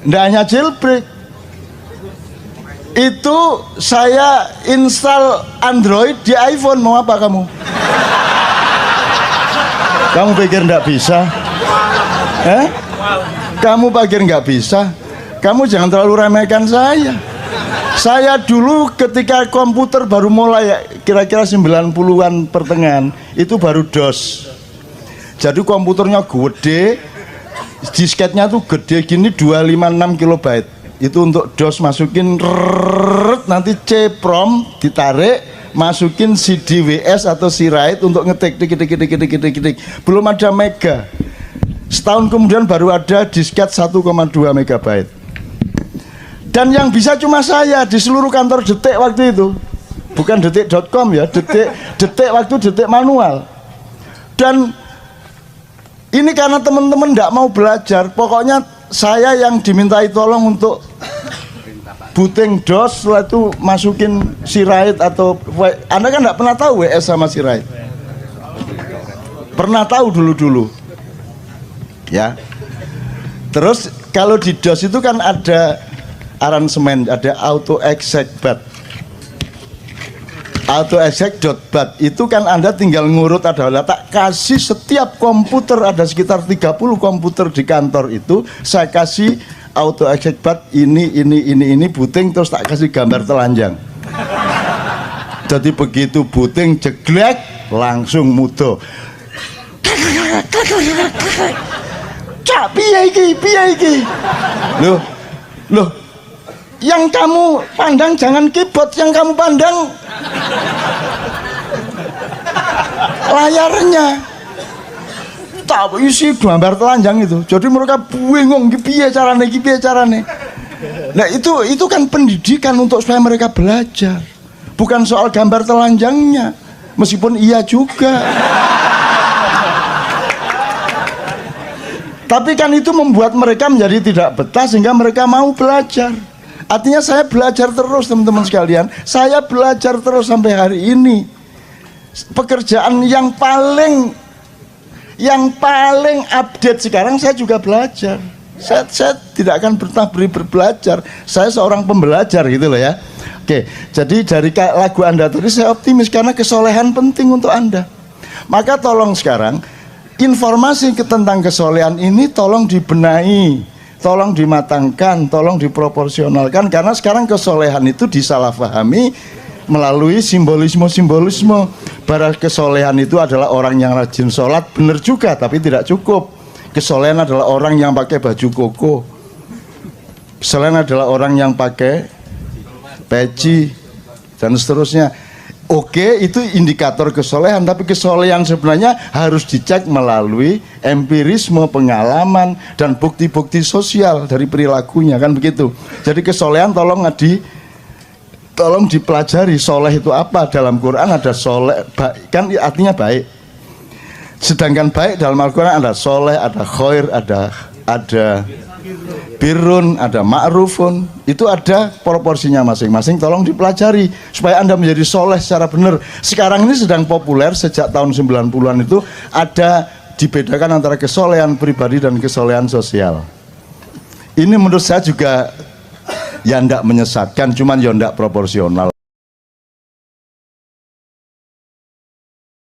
Nggak hanya jailbreak, itu saya install Android di iPhone. Mau apa kamu? Kamu pikir nggak bisa? Kamu pikir nggak bisa? Kamu jangan terlalu remehkan saya. Saya dulu ketika komputer baru mulai kira-kira 90-an pertengahan, itu baru DOS. Jadi komputernya gede, disketnya tuh gede gini 256 kilobyte. Itu untuk DOS, masukin nanti C-prom ditarik, masukin CD-WS atau C-write untuk ngetik tik. Belum ada mega. Setahun kemudian baru ada disket 1,2 megabyte. Dan yang bisa cuma saya di seluruh kantor Detik waktu itu. Bukan detik.com ya, detik waktu detik manual. Dan ini karena teman-teman tidak mau belajar, pokoknya saya yang dimintai tolong untuk booting DOS, setelah itu masukin C-write atau Anda kan tidak pernah tahu WS sama C-write. Pernah tahu dulu-dulu. Ya. Terus kalau di DOS itu kan ada aransemen, ada auto exec.bat. Autoexec.bat itu kan Anda tinggal ngurut, adalah tak kasih setiap komputer, ada sekitar 30 komputer di kantor itu, saya kasih autoexec.bat ini booting, terus tak kasih gambar telanjang. Jadi begitu booting jeglek langsung mudo. Cak piye iki? Loh. Yang kamu pandang jangan keyboard, yang kamu pandang layarnya. Tak isi gambar telanjang itu. Jadi mereka bingung piye carane. Nah itu kan pendidikan untuk supaya mereka belajar. Bukan soal gambar telanjangnya. Meskipun iya juga. Tapi kan itu membuat mereka menjadi tidak betah sehingga mereka mau belajar. Artinya saya belajar terus, teman-teman sekalian. Saya belajar terus sampai hari ini. Pekerjaan yang paling update sekarang saya juga belajar. Saya tidak akan pernah belajar. Saya seorang pembelajar gitu loh ya. Oke. Oke, jadi dari lagu Anda tadi saya optimis karena kesolehan penting untuk Anda. Maka tolong sekarang informasi tentang kesolehan ini tolong dibenahi, tolong dimatangkan, tolong diproporsionalkan, karena sekarang kesolehan itu disalahpahami melalui simbolisme. Padahal kesolehan itu adalah orang yang rajin sholat, benar juga, tapi tidak cukup. Kesolehan adalah orang yang pakai baju koko. Kesolehan adalah orang yang pakai peci dan seterusnya. Oke, itu indikator kesolehan, tapi kesolehan sebenarnya harus dicek melalui empirisme, pengalaman, dan bukti-bukti sosial dari perilakunya, kan begitu. Jadi kesolehan tolong dipelajari. Soleh itu apa? Dalam Quran ada soleh, kan artinya baik. Sedangkan baik dalam Al-Quran ada soleh, ada khair, ada birrun, ada ma'rufun. Itu ada proporsinya masing-masing, tolong dipelajari supaya Anda menjadi soleh secara benar. Sekarang ini sedang populer sejak tahun 90-an itu ada dibedakan antara kesolehan pribadi dan kesolehan sosial. Ini menurut saya juga ya ndak menyesatkan, cuman ya ndak proporsional.